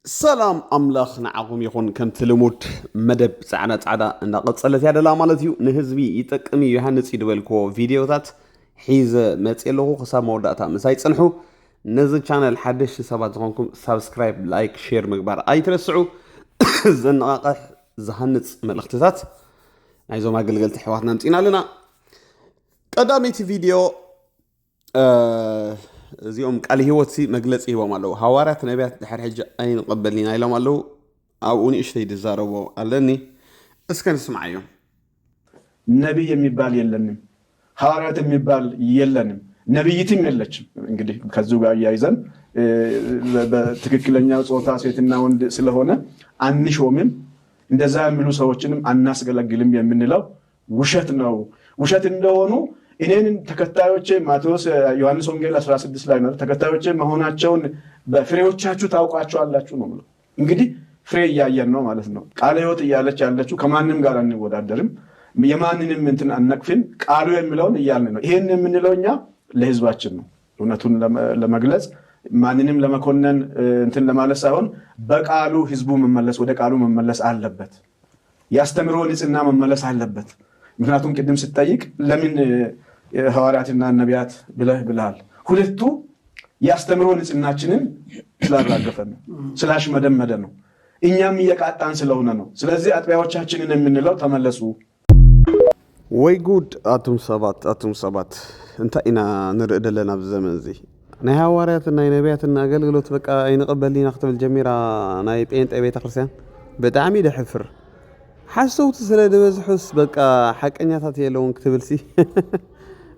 سلام أملاخ نعقوم يكون كم تلمود مدب سعنا إن قد صلت هذا لا مالتيو نهزبي يتقمي يوحنس يدولكو فيديوهات حيز متسألوه خصاب موداتا مسايت سنحو نزل channel حدش سبات زغنكم سبسكرايب لايك شير مقبار أي ترسعو زنقاقح زهنس من الاختزات عايزو ما قلت حوارنا نتينا لنا قداميتي فيديو زيهم قال هيوتسي مجلس إيوه مالو هوارات نبيات دحر حج أين قبلنا إلى مالو أو أني إشتي دزارو قالني اسكن اسمعيهم نبي የሚባል የለንም ሐዋርያት የሚባል የለንም ነብይትም የለችም እንግዲህ ከዚህ ጋር ያይዘን በትክክለኛው ጾታ ሴትና ወንድ ስለሆነ አንሾምም እንደዛ የሚሉ ሰዎችንም አናስገለግልም የምንለው ውሸት ነው ውሸት እንደሆኑ እኔን ተከታዮቼ ማቴዎስ ዮሐንስ ወንጌል 16 ላይ ነው ተከታዮቼ መሆናቸውን በፍሬዎቻችሁ ታውቃቸዋላችሁ ነው ማለት እንግዲህ ፍሬ ያያየን ነው ማለት ነው ቃለ ሕይወት ያለች ያለችው ከማንንም ጋር አንወዳደርም የማንንም እንትን አንነቅፍም ቃሉ የሚለውን ይያልን ነው ይሄን የምንለውኛ ለህዝባችን ነው እውነቱን ለመግለጽ ማንንም ለመኮነን እንትን ለማለት ሳይሆን በቃሉ ህዝቡ መመለስ ወደ ቃሉ መመለስ አለበት ያስተምሮ ንጽህና መመለስ አለበት ምክንያቱም ቅድም ሲጠይቅ ለምን ሐዋርያትና ነቢያት ብለሃል ሁለቱ ያስተምሮ ንጽህናችንን ስላራገፈን ስላሽ መደመደ ነው እኛም እየቃጣን ስለሆነ ነው ስለዚህ አጥቢያዎቻችንን የምንለው ተመለሱ ወይ ጉድ አቱም ሰባት እንታ ኢና ንርእ ደለና በዘመን እዚ ናይ ሐዋርያትና ነቢያትና አገልግሎት በቃ አይንቀበልና ክትብል ጀሚራ ናይ ጴንጤ ቤተ ክርስቲያን በጣም ይደሕፍር حسوت سلاد بزحس بقى حقنياتات يلون كتبلسي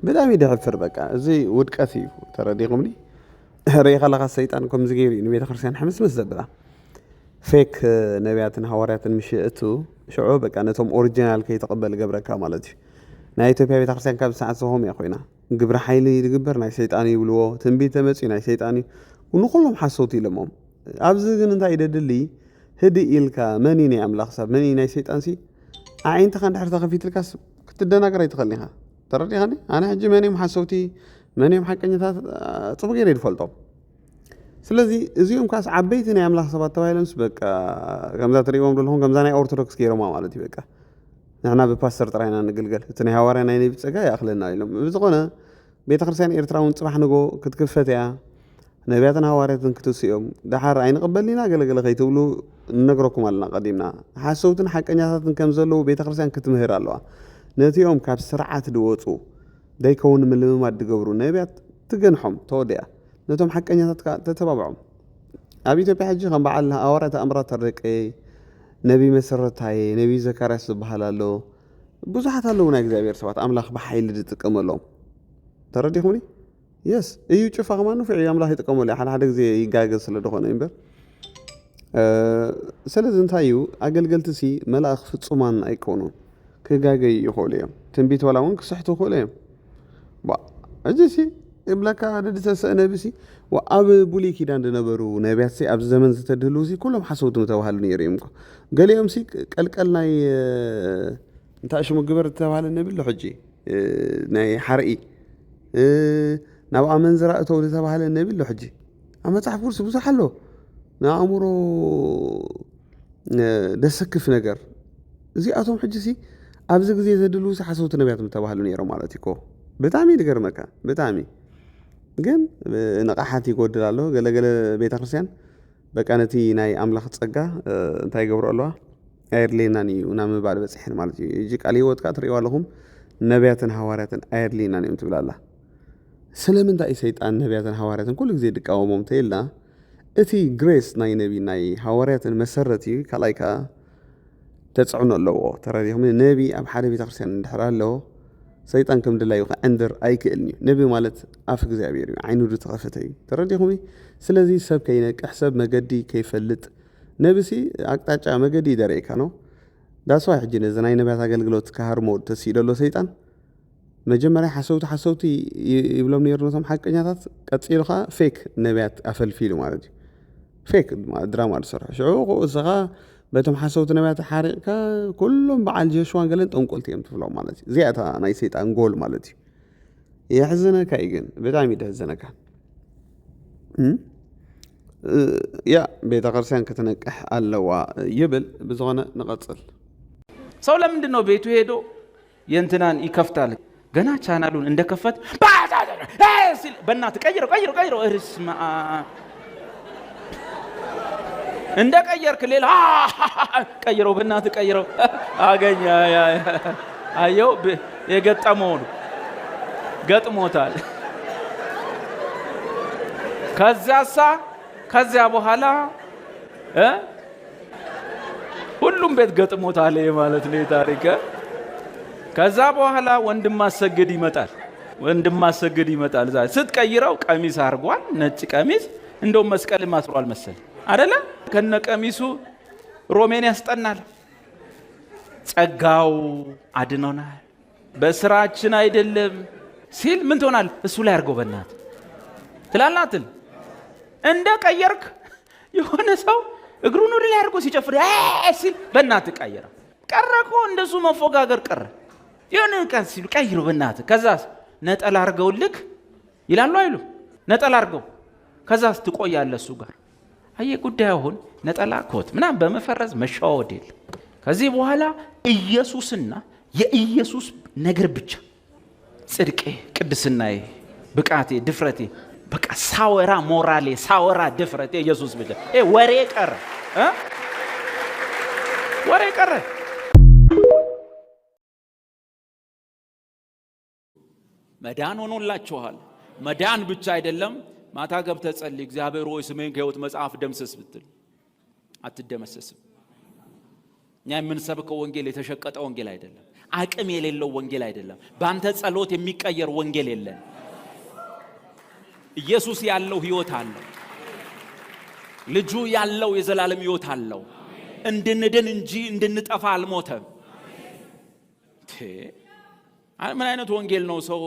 بدامي دحفر بقى زي ودقتي ترى ديقمني ري خلق الشيطان كم زغيري نبي تخرسان حمس مزبلا فيك نبياتن حوارياتن مشيئتو شعو بقى نتهم اوريجينال كي يتقبل قبرك مالتي نا ايتوبيا بيت تخرسان كاب ساعه سوهم يا خوينا قبر حيلي يدقبر ناي شيطاني يبلو تنبيت مصي ناي شيطاني ونقولهم حسوتي لمهم ابز ግን እንታይ ይደድልይ هدي إلكا منيني أملاخ سب منيني شيطان سي عين تخان دحر تخفيت الكاس كنت دناقرا يتخليها ترى يعني أنا حجي ماني محسوتي ماني محقني طب غير يدفلطو سلازي زيوم كاس عبيتني أملاخ سبات تويلنس بك غمزات ريوم دولهم غمزاني أورثودوكس كيرو ما مالتي بك نحنا بباستر تراينا نقلقل تني هوارينا يني بتسقى ياخلنا يلوم بزغنا بيت خرسان إيرتراون صباح نقو كتكفتيا نبياتنا هوارياتن كتوسيوم دحر عين قبلنا قلقل خيتولو نقركم على قديمنا حسوتن حقنياتن كم زلو بيت ክርስቲያን ክትምህር ኣለዋ ነቲኦም ካብ ስርዓት ድወፁ ደይከውን ምልምማድ ድገብሩ ነቢያት ትገንሖም ተወዲያ ነቶም ሓቀኛታት ተተባብዖም ኣብ ኢትዮጵያ ሕጂ ከም በዓል ኣወራት ኣምራት ተርቀ ነቢ መሰረታይ ነቢ ዘካርያስ ዝበሃል ኣሎ ብዙሓት ኣለዉ ናይ እግዚአብሔር ሰባት ኣምላኽ በሓይሊ ዝጥቀመሎም ተረዲኹምኒ يس ايو تشوف اغمانو في ايام الله يتقموا لي حدا غزي يغاغز سلا دخونه ينبر سلازن تايو اغلغلتسي ملاخ فصومان ايكونو كغاغي يخوليم تنبيت ولا ونك صحتو خوليم با اجسي ابلاكا ددسس نبسي واب بولي كيدان دنبرو نبيات سي اب زمن زتدلوسي كلهم حسوتو توهال نيريمكو غليهم سي قلقلناي انتاشو مغبر توهال النبي لحجي ناي حرقي نبقى منزرأته لتبهل النبي اللي حجي أما تعرف كل بصح له نأمره دسك في نجر زي أتوم حجسي أبزق زي زدلوس حسوت نبيات متبهلون يرو مالتيكو بتعمي دقر مكان بتعمي جن نقحاتي قد له قال بيت خرسيان بكانتي ناي أملاخ تصقى انتاي قبروا الله أير ليناني ونام بعد بسحين مالتي يجيك عليه وتكاتر يوالهم نبياتن حوارياتن أير ليناني امتبال الله سلامن داي سيطان نبياتن حوارياتن كل ጊዜ ድቃወሞም ተይልና እቲ ግሬስ ናይ ነቢ ናይ حوارياتن መሰረቲ ካላይካ ተጽዕኖ ኣለዎ ተረዲኹም ነቢ ኣብ ሓደ ቤተ ክርስቲያን እንድሕር ኣለዎ ሰይጣን ከም ድላዩ ከእንድር ኣይክእልኒ ነቢ ማለት ኣፍ እግዚአብሔር እዩ ዓይኑ ተኸፈተ እዩ ተረዲኹም ስለዚ ሰብ ከይነቅሕ ሰብ መገዲ ከይፈልጥ ነብሲ ኣቅጣጫ መገዲ ደረይካ ነው ዳስ ዋይ ሕጂ ነዚ ናይ ነቢያት አገልግሎት ካሃርሞ ተሲደሎ ሰይጣን مجمرة حسوتي يبلون يرنهم حقنياتات قصيلخا فيك نبيات افلفيلو مالتي فيك دراما الصراحه شعوق وزغا بتم حسوت نبيات حارقكا كلهم بعل جيشوان قالن طنقلتيم تفلو مالتي زياتا ناي سيطان جول مالتي يحزنك ايغن بتام يدهزنك ያ ቤተ ክርስቲያን ክትነቅሕ ኣለዋ ይብል ብዝኾነ ንቐጽል ሰው ለምንድን ነው ቤቱ ሄዶ የእንትናን ይከፍታል ገና ቻናሉን እንደከፈት ሲል በእናት ቀይረው እርስማ እንደ ቀየርክ ሌላ ቀይረው በእናት ቀይረው አገኘ አየው የገጠመው ነው ገጥሞታል ከዚያ በኋላ ሁሉም ቤት ገጥሞታል ማለት ነው ታሪክ ከዛ በኋላ ወንድም ማሰግድ ይመጣል ስትቀይረው ቀሚስ አርጓል ነጭ ቀሚስ እንደው መስቀል ማስሯል መሰል አይደለ ከነ ቀሚሱ ሮሜን ያስጠናል ጸጋው አድኖናል በስራችን አይደለም ሲል ምን ትሆናል እሱ ላይ አርገው በእናት ትላላትል እንደ ቀየርክ የሆነ ሰው እግሩን ወደ ላይ አርጎ ሲጨፍር ሲል በእናት ቀየረ ቀረኮ እንደሱ መፎጋገር ቀረ የሆነ ቀን ሲሉ ቀይሩ በእናት ከዛስ ነጠላ አርገውልክ ይላሉ አይሉ ነጠላ አርገው ከዛስ ትቆያለህ እሱ ጋር አየ ጉዳይ አሁን ነጠላ ኮት ምናም በመፈረዝ መሻወድ የለም ከዚህ በኋላ ኢየሱስና የኢየሱስ ነገር ብቻ ጽድቄ ቅድስናዬ ብቃቴ ድፍረቴ በቃ ሳወራ ሞራሌ ሳወራ ድፍረቴ ኢየሱስ ብቻ ወሬ ቀረ መዳን ሆኖላችኋል መዳን ብቻ አይደለም ማታ ገብተህ ጸልይ እግዚአብሔር ሆይ ስሜን ከሕይወት መጽሐፍ ደምስስ ብትል አትደመሰስም እኛ የምንሰብከው ወንጌል የተሸቀጠ ወንጌል አይደለም አቅም የሌለው ወንጌል አይደለም በአንተ ጸሎት የሚቀየር ወንጌል የለም ኢየሱስ ያለው ሕይወት አለው ልጁ ያለው የዘላለም ሕይወት አለው እንድንድን እንጂ እንድንጠፋ አልሞተም ምን አይነት ወንጌል ነው ሰው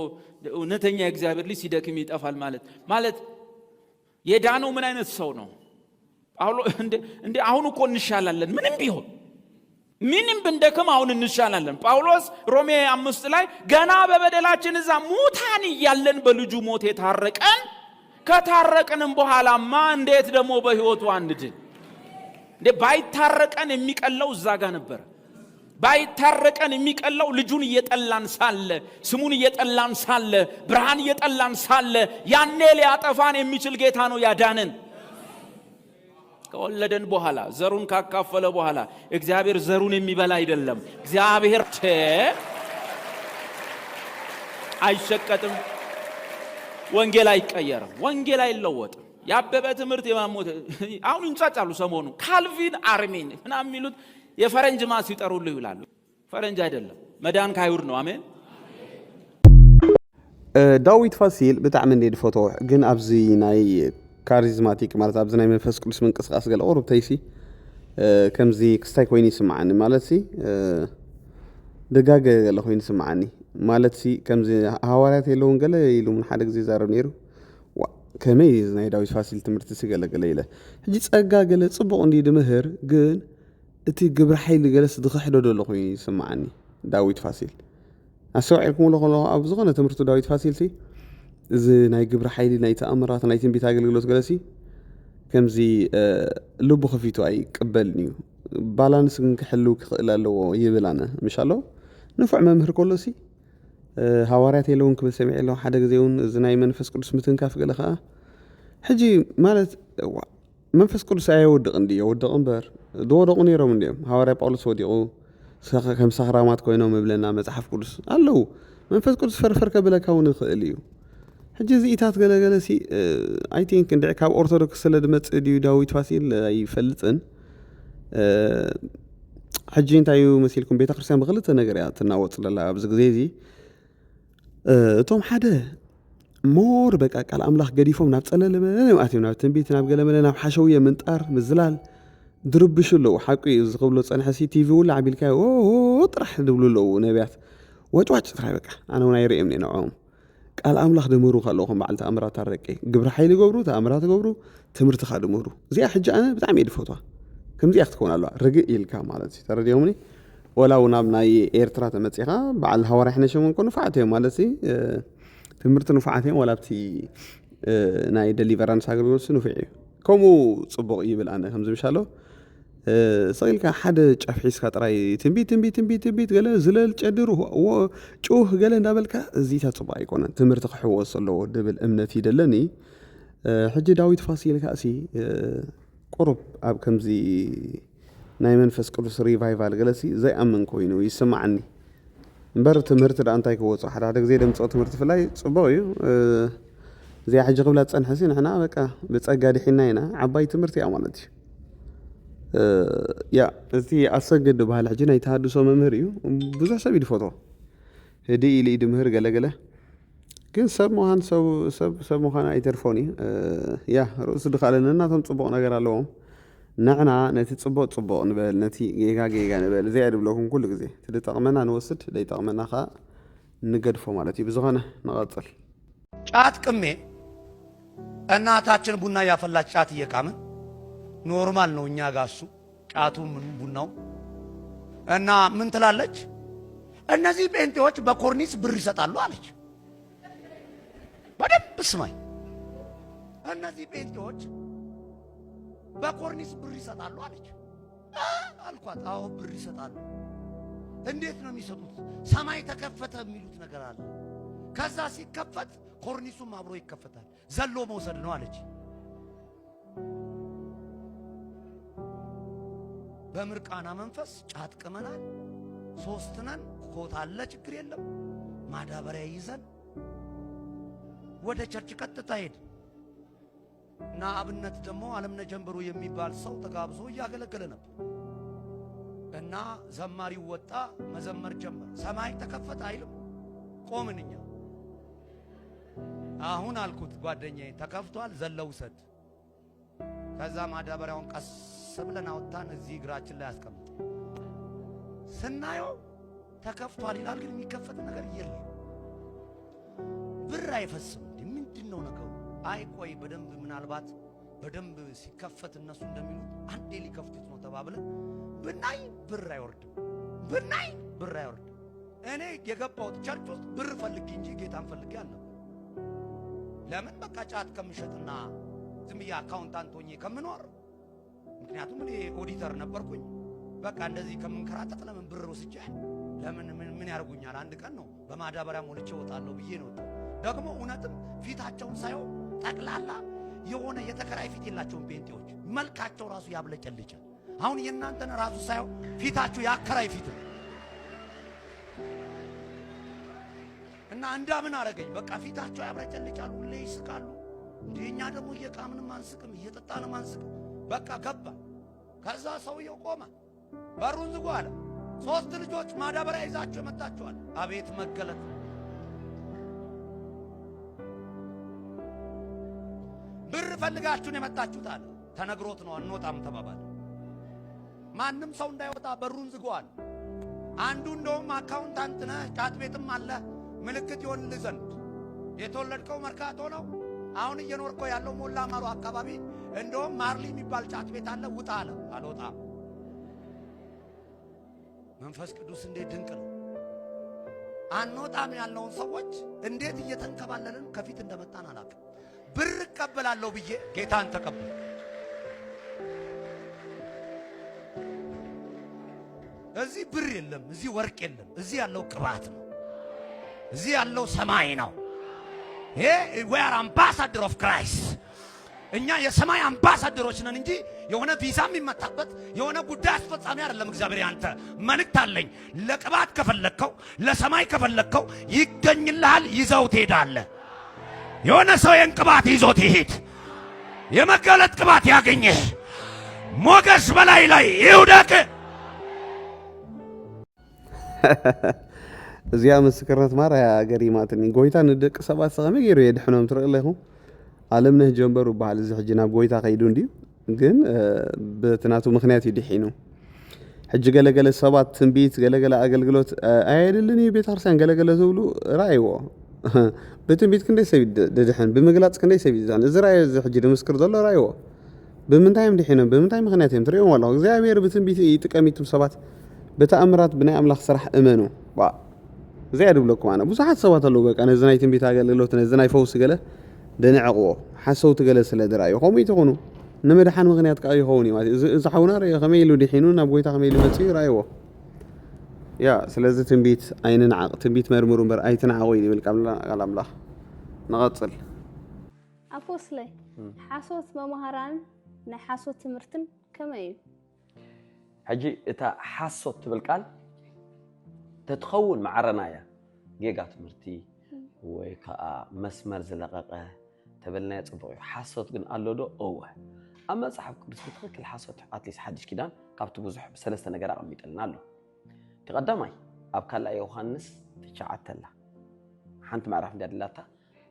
እውነተኛ እግዚአብሔር ልጅ ሲደክም ይጠፋል ማለት የዳነው ምን አይነት ሰው ነው ጳውሎስ እንደ አሁን እኮ እንሻላለን ምንም ብንደክም አሁን እንሻላለን ጳውሎስ ሮሜ 5 ላይ ገና በበደላችን እዛ ሙታን እያለን በልጁ ሞት የታረቀን ከታረቀንም በኋላማ እንዴት ደግሞ በሕይወቱ አንድን ባይታረቀን የሚቀለው እዛ ጋር ነበር ባይታረቀን የሚቀለው ልጁን እየጠላን ሳለ ስሙን እየጠላን ሳለ ብርሃን እየጠላን ሳለ ያኔ ሊያጠፋን የሚችል ጌታ ነው ያዳነን ከወለደን በኋላ ዘሩን ካካፈለ በኋላ እግዚአብሔር ዘሩን የሚበላ አይደለም እግዚአብሔር አይሸቀጥም ወንጌል አይቀየርም ወንጌል አይለወጥም ያበበ ትምህርት የማሞት አሁን እንጫጫሉ ሰሞኑ ካልቪን አርሚን እና የሚሉት የፈረንጅ ማስ ይጠሩልህ ይላሉ ፈረንጅ አይደለም መዳን ካይሁድ ነው አሜን ዳዊት ፋሲል በጣም እንደ ፎቶ ግን አብዚ ናይ ካሪዝማቲክ ማለት አብዚ ናይ መንፈስ ቅዱስ መንቀሳቀስ ገለ ኦሮብ ታይሲ ከምዚ ክስታይ ኮይኒ ስማዓኒ ማለት ሲ ደጋገ ገለ ኮይኒ ስማዓኒ ማለት ሲ ከምዚ ሐዋርያት የለውን ገለ ኢሉ ምን ሓደ ግዜ ዛረብ ነይሩ ከመይ ናይ ዳዊት ፋሲል ትምህርት ሲገለገለ ኢለ ሕጂ ጸጋ ገለ ጽቡቕ እንዲ ድምህር ግን እቲ ግብረ ኃይል ገለስ ድኽሕዶ ደሎ ኮይኑ ይስማዓኒ ዳዊት ፋሲል ኣሰውዒልኩም ለኸሎ ኣብ ዝኾነ ትምህርቱ ዳዊት ፋሲል ሲ እዚ ናይ ግብረ ኃይሊ ናይ ተኣምራት ናይ ትንቢት ኣገልግሎት ገለሲ ከምዚ ልቡ ከፊቱ ኣይቅበልን እዩ ባላንስ ግን ክሕልው ክኽእል ኣለዎ ይብል ኣነ ምሽ ኣሎ ንፉዕ መምህር ከሎሲ ሐዋርያት የለውን ክብል ሰሚዕ ኣለዎ ሓደ ግዜ እውን እዚ ናይ መንፈስ ቅዱስ ምትንካፍ ገለ ከዓ ሕጂ ማለት መንፈስ ቅዱስ ኣይወድቕ እንዲ የወድቕ እምበር ድወደቑ ነይሮም እንዲኦም ሐዋርያ ጳውሎስ ወዲቑ ከም ሰኽራማት ኮይኖም እብለና መጽሓፍ ቅዱስ ኣለዉ መንፈስ ቅዱስ ፈርፈር ከብለካ እውን ይኽእል እዩ ሕጂ እዚኢታት ገለገለ ሲ ኣይ ቲንክ እንድዕ ካብ ኦርቶዶክስ ስለ ድመፅእ ድዩ ዳዊት ፋሲል ኣይፈልጥን ሕጂ እንታይ እዩ መሲልኩም ቤተ ክርስቲያን ብክልተ ነገር እያ ትናወፅ ዘላ ኣብዚ ግዜ እዚ እቶም ሓደ ሞር በቃ ቃል ኣምላኽ ገዲፎም ናብ ጸለለመ ኣትዮም ናብ ትንቢት ናብ ገለመለ ናብ ሓሸውየ ምንጣር ምዝላል ድርብሹ ኣለዉ ሓቂ ዝኽብሎ ፀንሐሲ ቲቪ ውላ ዓቢልካዮ ጥራሕ ድብሉ ኣለዉ ነቢያት ወጭዋጭ ጥራሕ በቃ ኣነ እውን ኣይርአዮም ኔ ንዕኦም ቃል ኣምላኽ ድምህሩ ከለኹም በዓል ተኣምራት ታረቂ ግብሪ ሓይሊ ገብሩ ተኣምራት ገብሩ ትምህርቲ ካ ድምህሩ እዚኣ ሕጂ ኣነ ብጣዕሚ እየ ድፈትዋ ከምዚኣ ክትከውን ኣለዋ ርግእ ኢልካ ማለት እዩ ተረዲኦምኒ ወላ እውን ኣብ ናይ ኤርትራ ተመፂኻ በዓል ሃዋርያ ሕነሸም እንኮ ንፋዓት እዮም ማለት ትምህርቲ ንፋዓት እዮም ወላ ኣብቲ ናይ ደሊቨራንስ ኣገልግሎት ንፍዕ እዩ ከምኡ ፅቡቕ ይብል ኣነ ከም ዝምሻሎ ሰቂልካ ሓደ ጫፍሒስካ ጥራይ ትንቢት ገለ ዝለል ጨድር ጩህ ገለ እንዳበልካ እዚታ ፅቡቕ ኣይኮነን ትምህርቲ ክሕወስ ኣለዎ ድብል እምነት ይደለኒ ሕጂ ዳዊት ፋሲልካ እሲ ቁሩብ ኣብ ከምዚ ናይ መንፈስ ቅዱስ ሪቫይቫል ገለሲ ዘይኣምን ኮይኑ ይስማዓኒ እምበር ትምህርቲ ዳ እንታይ ክወፅኦ ሓደ ግዜ ደምፅኦ ትምህርቲ ፍላይ ፅቡቕ እዩ እዚኣ ሕጂ ክብላ ፀንሐሲ ንሕና በቃ ብፀጋ ድሒና ኢና ዓባይ ትምህርቲ እያ ማለት እዩ ያ እቲ ኣሰግድ ባህል ሕጂ ናይ ተሃድሶ መምህር እዩ ብዙሕ ሰብ ይድፈቶ ህዲ ኢሉ ይድምህር ገለገለ ግን ሰብ ምዃን ሰብ ምዃን ኣይተርፎን እዩ ያ ርእሱ ድኻለና እናቶም ፅቡቕ ነገር ኣለዎም ንዕና ነቲ ፅቡቕ ንበል ነቲ ጌጋ ንበል እዚኣ ድብለኩም ኩሉ ግዜ ትድጠቕመና ንወስድ ደይጠቕመና ኸ ንገድፎ ማለት እዩ ብዝኾነ ንቐፅል ጫት ቅሜ እናታችን ቡና ያፈላች ጫት እየቃምን ኖርማል ነው እኛ ጋር እሱ ጫቱ ምን ቡናው እና ምን ትላለች እነዚህ ጴንጤዎች በኮርኒስ ብር ይሰጣሉ አለች በደንብ ስማኝ እነዚህ ጴንጤዎች በኮርኒስ ብር ይሰጣሉ አለች አልኳት አዎ ብር ይሰጣሉ እንዴት ነው የሚሰጡት ሰማይ ተከፈተ የሚሉት ነገር አለ ከዛ ሲከፈት ኮርኒሱም አብሮ ይከፈታል ዘሎ መውሰድ ነው አለች በምርቃና መንፈስ ጫት ቅመናል ሶስት ነን ኮት አለ ችግር የለም ማዳበሪያ ይዘን ወደ ቸርች ቀጥታ ሄድ እና አብነት ደግሞ ዓለምነህ ጀንበሩ የሚባል ሰው ተጋብዞ እያገለገለ ነበር እና ዘማሪው ወጣ መዘመር ጀመረ ሰማይ ተከፈተ አይልም ቆምንኛ አሁን አልኩት ጓደኛዬ ተከፍቷል ዘለው ሰድ ከዛ ማዳበሪያውን ቀስ ብለን አውጥተን እዚህ እግራችን ላይ አስቀምጥ ስናየው ተከፍቷል ይላል ግን የሚከፈት ነገር የለም ብር አይፈስም ምንድነው ነገሩ አይ ቆይ በደንብ ምናልባት በደንብ ሲከፈት እነሱ እንደሚሉት አንዴ ሊከፍቱት ነው ተባብለን ብናይ ብር አይወርድም እኔ የገባሁት ቸርች ውስጥ ብር ፈልጌ እንጂ ጌታን ፈልጌ አልነበር ለምን በቃ ጫት ከምሸጥና ዝም ብዬ አካውንታንት ሆኜ ከምኖር ምክንያቱም እኔ ኦዲተር ነበርኩኝ በቃ እንደዚህ ከምንከራተት ለምን ብር ወስጄ ለምን ምን ያርጉኛል አንድ ቀን ነው በማዳበሪያ ሞልቼ ወጣለሁ ብዬ ነው ደግሞ እውነትም ፊታቸውን ሳይው ጠቅላላ የሆነ የተከራይ ፊት የላቸውም ጴንጤዎች መልካቸው ራሱ ያብለጨልጫል አሁን የእናንተን ራሱ ሳይው ፊታችሁ ያከራይ ፊት እና እንዳምን አረገኝ በቃ ፊታቸው ያብለጨልጫል ሁሌ ይስቃሉ እንደኛ ደግሞ እየቃምንም አንስቅም እየጠጣንም አንስቅም በቃ ገባ ከዛ ሰውየው ቆመ በሩን ዝጉ አለ ሶስት ልጆች ማዳበሪያ ይዛችሁ መጣችኋል አቤት መገለጥ ብር ፈልጋችሁን የመጣችሁት አለ ተነግሮት ነው አንወጣም ተባባለ ማንም ሰው እንዳይወጣ በሩን ዝጉ አለ አንዱ እንደውም አካውንታንት ነህ ጫት ቤትም አለ ምልክት ይሆንልህ ዘንድ የተወለድከው መርካቶ ነው አሁን እየኖርከው ያለው ሞላ ማሩ አካባቢ እንደውም ማርሊ የሚባል ጫት ቤት አለ ውጣ አለ አልወጣም መንፈስ ቅዱስ እንዴት ድንቅ ነው አንወጣም ያለውን ሰዎች እንዴት እየተንከባለልን ከፊት እንደመጣን አላውቅም ብር እቀበላለሁ ብዬ ጌታን ተቀበል እዚህ ብር የለም እዚህ ወርቅ የለም እዚህ ያለው ቅባት ነው እዚህ ያለው ሰማይ ነው we are ambassador of Christ እኛ የሰማይ አምባሳደሮች ነን እንጂ የሆነ ቪዛ የሚመጣበት የሆነ ጉዳይ አስፈጻሚ አይደለም እግዚአብሔር ያንተ መልእክት አለኝ ለቅባት ከፈለከው ለሰማይ ከፈለከው ይገኝልሃል ይዘው ትሄዳለህ የሆነ ሰው የቅባት ይዞት ይሄድ የመገለጥ ቅባት ያገኘህ ሞገስ በላይ ላይ ይውደቅ እዚያ ምስክርነት ማርያ ገሪማትኒ ጎይታ ንደቅ ሰባት ሰመ ገይሩ የድሕኖም ትርእለኹም ዓለምነህ ጀንበሩ በዓል እዚ ሕጂ ናብ ጎይታ ከይዱ እንዲሁ ግን በትናቱ ምክንያት ይድሒኑ ሕጂ ገለገለ ሰባት ትንቢት ገለገለ አገልግሎት አይደልን ቤተክርስቲያን ገለገለ ዝብሉ ራእይዎ በትንቢት ክንደይ ሰብ ድድሕን ብምግላጽ ክንደይ ሰብ ይዛን እዚ ራእይ እዚ ሕጂ ድምስክር ዘሎ ራእይዎ ብምንታይም ድሒኖም ብምንታይ ምክንያት እዮም ትሪኦም ኣለኹ እግዚአብሔር ብትንቢት ይጥቀሚቱም ሰባት በተአምራት ብናይ አምላኽ ስራሕ እመኑ زي أدبلكم أنا بصحة سوات اللو بك أنا زناي تنبي تاجل لو تنزناي فوس جله دنعقوه حسوت جلس لدراي قومي تكونوا نمدحان مغنيات كأي هوني ما إذا حونا رأي خميلو دحينون أبويتا خميلو متصير أيوه يا سلازة تنبيت أين نعق تنبيت مرمرون بر أي تنعويني بالكلام لا نغطل أفوسلي حاسوت ممهران نحاسوت تمرتن كمين حجي إتا حاسوت بالكال تتخون مع رنايا جيجا تمرتي ويكا مسمر زلقاقه تبلنا يصبغ حاسوت كن قالو دو اوه اما صاحب قدس بتخكل حاسوت اتليس حدش كيدان كابت بوزح بسلسته ነገር አቀሚጠልና አለው ተቀዳማይ አብ ካላ ዮሐንስ ተጫዓተላ ሓንቲ ማዕራፍ እንዳድላታ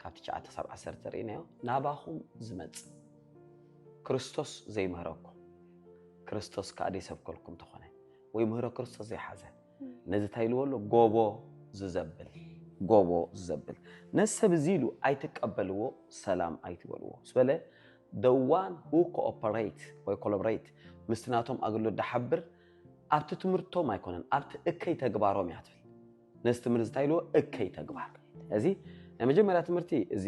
ካብ ተጫዓተ 17 ተሪናዮ ናባኹም ዝመጽ ክርስቶስ ዘይምህረኩ ክርስቶስ ካዲ ሰብከልኩም ተኾነ ወይ ምህረ ክርስቶስ ዘይሓዘ ነዚ ታይልወሎ ጎቦ ዝዘብል ነሰብ ዚሉ አይተቀበልዎ ሰላም አይትበልዎ ስበለ the one who cooperate or collaborate ምስትናቶም አግሎ ደሐብር ኣብቲ ትምርቶም አይኮነን ኣብቲ እከይ ተግባሮም ያትብል ነስ ትምርት ታይልዎ እከይ ተግባር እዚ የመጀመሪያ ትምርቲ እዚ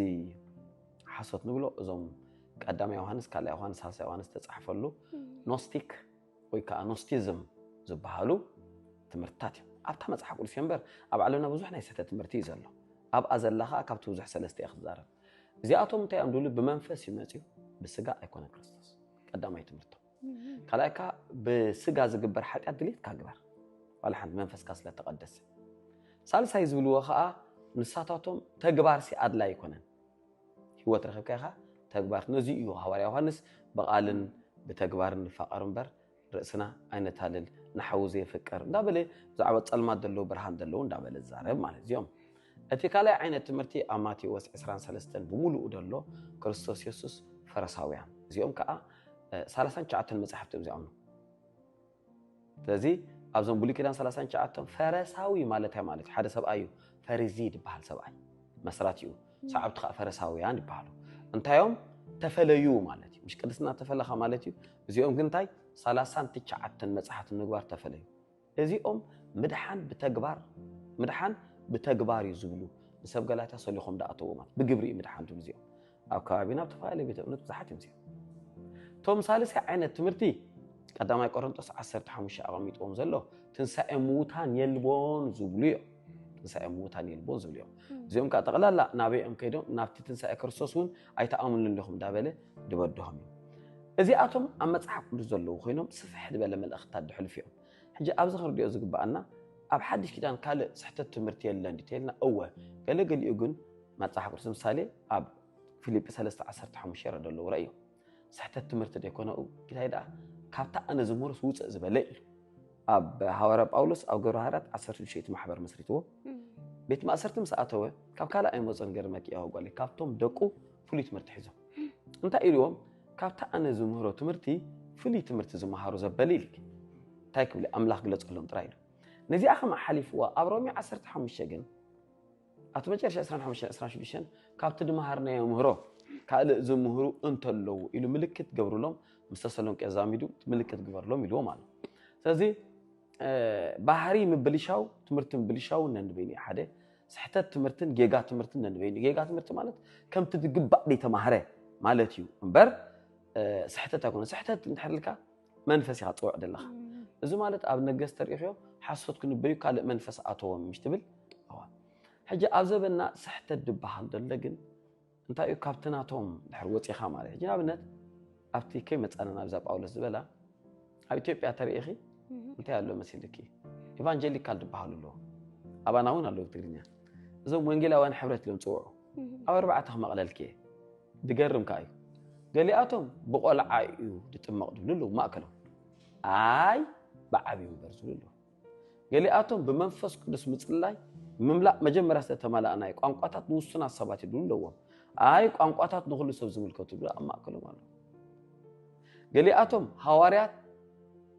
ሓሶት ንብሎ እዞም ቀዳማይ ዮሐንስ ካላ ዮሐንስ ሳልሳይ ዮሐንስ ተጻሕፈሉ ኖስቲክ ወይ ካኖስቲዝም ዝበሃሉ ትምርታት ኣብታ መጽሓፍ ቅዱስ የንበር ኣብ ዓለምና ብዙሕ ናይ ሰተ ትምርቲ እዩ ዘሎ ኣብ ኣዘላኻ ካብቲ ብዙሕ ሰለስተ ይኽዛረብ እዚኣቶም እንታይ እዮም ድብሉ ብመንፈስ ይመጽዩ ብስጋ ኣይኮነ ክርስቶስ ቀዳማይ ትምርቶም ካልኣይካ ብስጋ ዝግበር ሓጢኣት ድሌት ካግበር ዋላ ሓንቲ መንፈስካ ስለ ተቐደሰ ሳልሳይ ዝብልዎ ከዓ ንሳታቶም ተግባርሲ ኣድላይ ይኮነን ህይወት ረኺብካ ኢኻ ተግባር ነዚ እዩ ሐዋርያ ዮሐንስ በቃልን በተግባርን ንፋቀር እምበር ርእስና አይነታልል ንሐውዘ ይፍቀር እንዳበለ ዛዕባ ጸልማት ደሎ ብርሃን ደሎ እንዳበለ ዛረብ ማለት እዚኦም እቲ ካልኣይ ዓይነት ትምህርቲ ኣብ ማቴዎስ 23 ብሙሉኡ ደሎ ክርስቶስ ኢየሱስ ፈሪሳውያን እዚኦም ከዓ 39 መጽሓፍቲ እዚኦም ነው ስለዚ ኣብዞም ብሉይ ኪዳን 39 ፈሪሳዊ ማለት ማለት ሓደ ሰብኣይ ፈሪዚ ይባሃል ሰብኣይ መስራት እዩ ሰዓብቲ ከዓ ፈሪሳውያን ይባሃሉ እንታዮም ተፈለዩ ማለት እዩ ምሽ ቅድስና ተፈለኻ ማለት እዩ እዚኦም ግን እንታይ 39 መጽሓፍቲ ንግባር ተፈለዩ እዚኦም ምድሓን ብተግባር እዩ ዝብሉ ሰብ ገላትያ ሰሊኾም ዳኣተው ማለት ብግብሪ ምድሓን ትብሉ እዚኦም ኣብ ከባቢና ተፋለ ቤተ እምነት ብዙሓት እዮም ቶም ሳልሳይ ዓይነት ትምህርቲ ቀዳማይ ቆሮንቶስ 15 ኣቐሚጦም ዘሎ ትንሳኤ ሙታን የልቦን ዝብሉ እዮም ትንሳኤ ሙታን የልቦን ዝብሉ እዮም እዚኦም ከዓ ጠቕላላ ናበይኦም ከይዶም ናብቲ ትንሳኤ ክርስቶስ እውን ኣይተኣምኑን ለኹም ዳበለ ድበድሆም እዚኣቶም ኣብ መጽሓፍ ቅዱስ ዘለዉ ኮይኖም ስፍሕ ዝበለ መልእኽትታት ድሕልፍ እዮም ሕጂ ኣብዚ ክርዲኦ ዝግባአና ኣብ ሓድሽ ኪዳን ካልእ ስሕተት ትምህርቲ የለን ዲቴልና እወ ገለገሊኡ ግን መጽሓፍ ቅዱስ ምሳሌ ኣብ ፊልጵ 3:15 ረደለው ረእዩ ስሕተት ትምህርቲ ደይኮነኡ ጌታይ ደኣ ካብታ ኣነ ዝምህሮስ ውፅእ ዝበለ ኢሉ ኣብ ሐዋርያ ጳውሎስ ኣብ ግብረ ሐዋርያት 16 ማሕበር መስሪትዎ ቤት ማእሰርቲ ምስኣተወ ካብ ካልኣይ መፅን ገርመክ ያወጓለ ካብቶም ደቁ ፍሉይ ትምህርቲ ሒዞም እንታይ ኢልዎም ካብታ ኣነ ዝምህሮ ትምህርቲ ፍሉይ ትምህርቲ ዝመሃሩ ዘበለ ኢል እንታይ ክብል ኣምላኽ ግለጸሎም ጥራይ ኢሉ ነዚኣ ከም ሓሊፍዋ ኣብ ሮሚ 15 ግን ኣብቲ መጨረሻ 25-26 ካብቲ ድመሃርናዮ ምህሮ ካልእ ዝምህሩ እንተለዉ ኢሉ ምልክት ገብሩሎም ምስ ተሰሎንቄ ዛሚዱ ምልክት ግበርሎም ኢልዎ ማለት ስለዚ ባህሪ ምብልሻው ትምህርቲ ምብልሻው ነንበይኒ ሓደ ስሕተት ትምህርትን ጌጋ ትምህርትን ነንበይኒ ጌጋ ትምህርቲ ማለት ከምቲ ዝግባእ ደይተማህረ ማለት እዩ እምበር ስሕተት ኣይኮነን ስሕተት እንድሕርልካ መንፈስ ኢኻ ፅውዕ ደለኻ እዚ ማለት ኣብ ነገስት ተሪእኽዮም ሓሶት ክንበዩ ካልእ መንፈስ ኣተዎም ምሽ ትብል ሕጂ ኣብ ዘበና ስሕተት ድበሃል ደሎ ግን እንታይ እዩ ካብቲ ናቶም ድሕር ወፂኻ ማለት ሕጂ ንኣብነት ኣብቲ ከይመፃና ናብዛ ጳውሎስ ዝበላ ኣብ ኢትዮጵያ ተሪእኺ እንታይ ኣሎ መሲልኪ ኢቫንጀሊካል ድበሃሉ ኣለዎ ኣባና እውን ኣለዉ ብትግርኛ እዞም ወንጌላውያን ሕብረት ኢሎም ፅውዑ ኣብ 4 መቕለልኪ ድገርምካ እዩ ገሊኣቶም ብቆልዓ እዩ ድጥመቕ ድብሉ ኣለዉ ማእከሎም ኣይ ብዓብዪ እምበር ዝብሉ ኣለዉ ገሊኣቶም ብመንፈስ ቅዱስ ምፅላይ ምምላእ መጀመርያ ዝተመላእናይ ቋንቋታት ንውሱናት ሰባት ይድብሉ ኣለዎም ኣይ ቋንቋታት ንኹሉ ሰብ ዝምልከቱ ድብሉ ኣብ ማእከሎም ኣለዉ ገሊኣቶም ሃዋርያት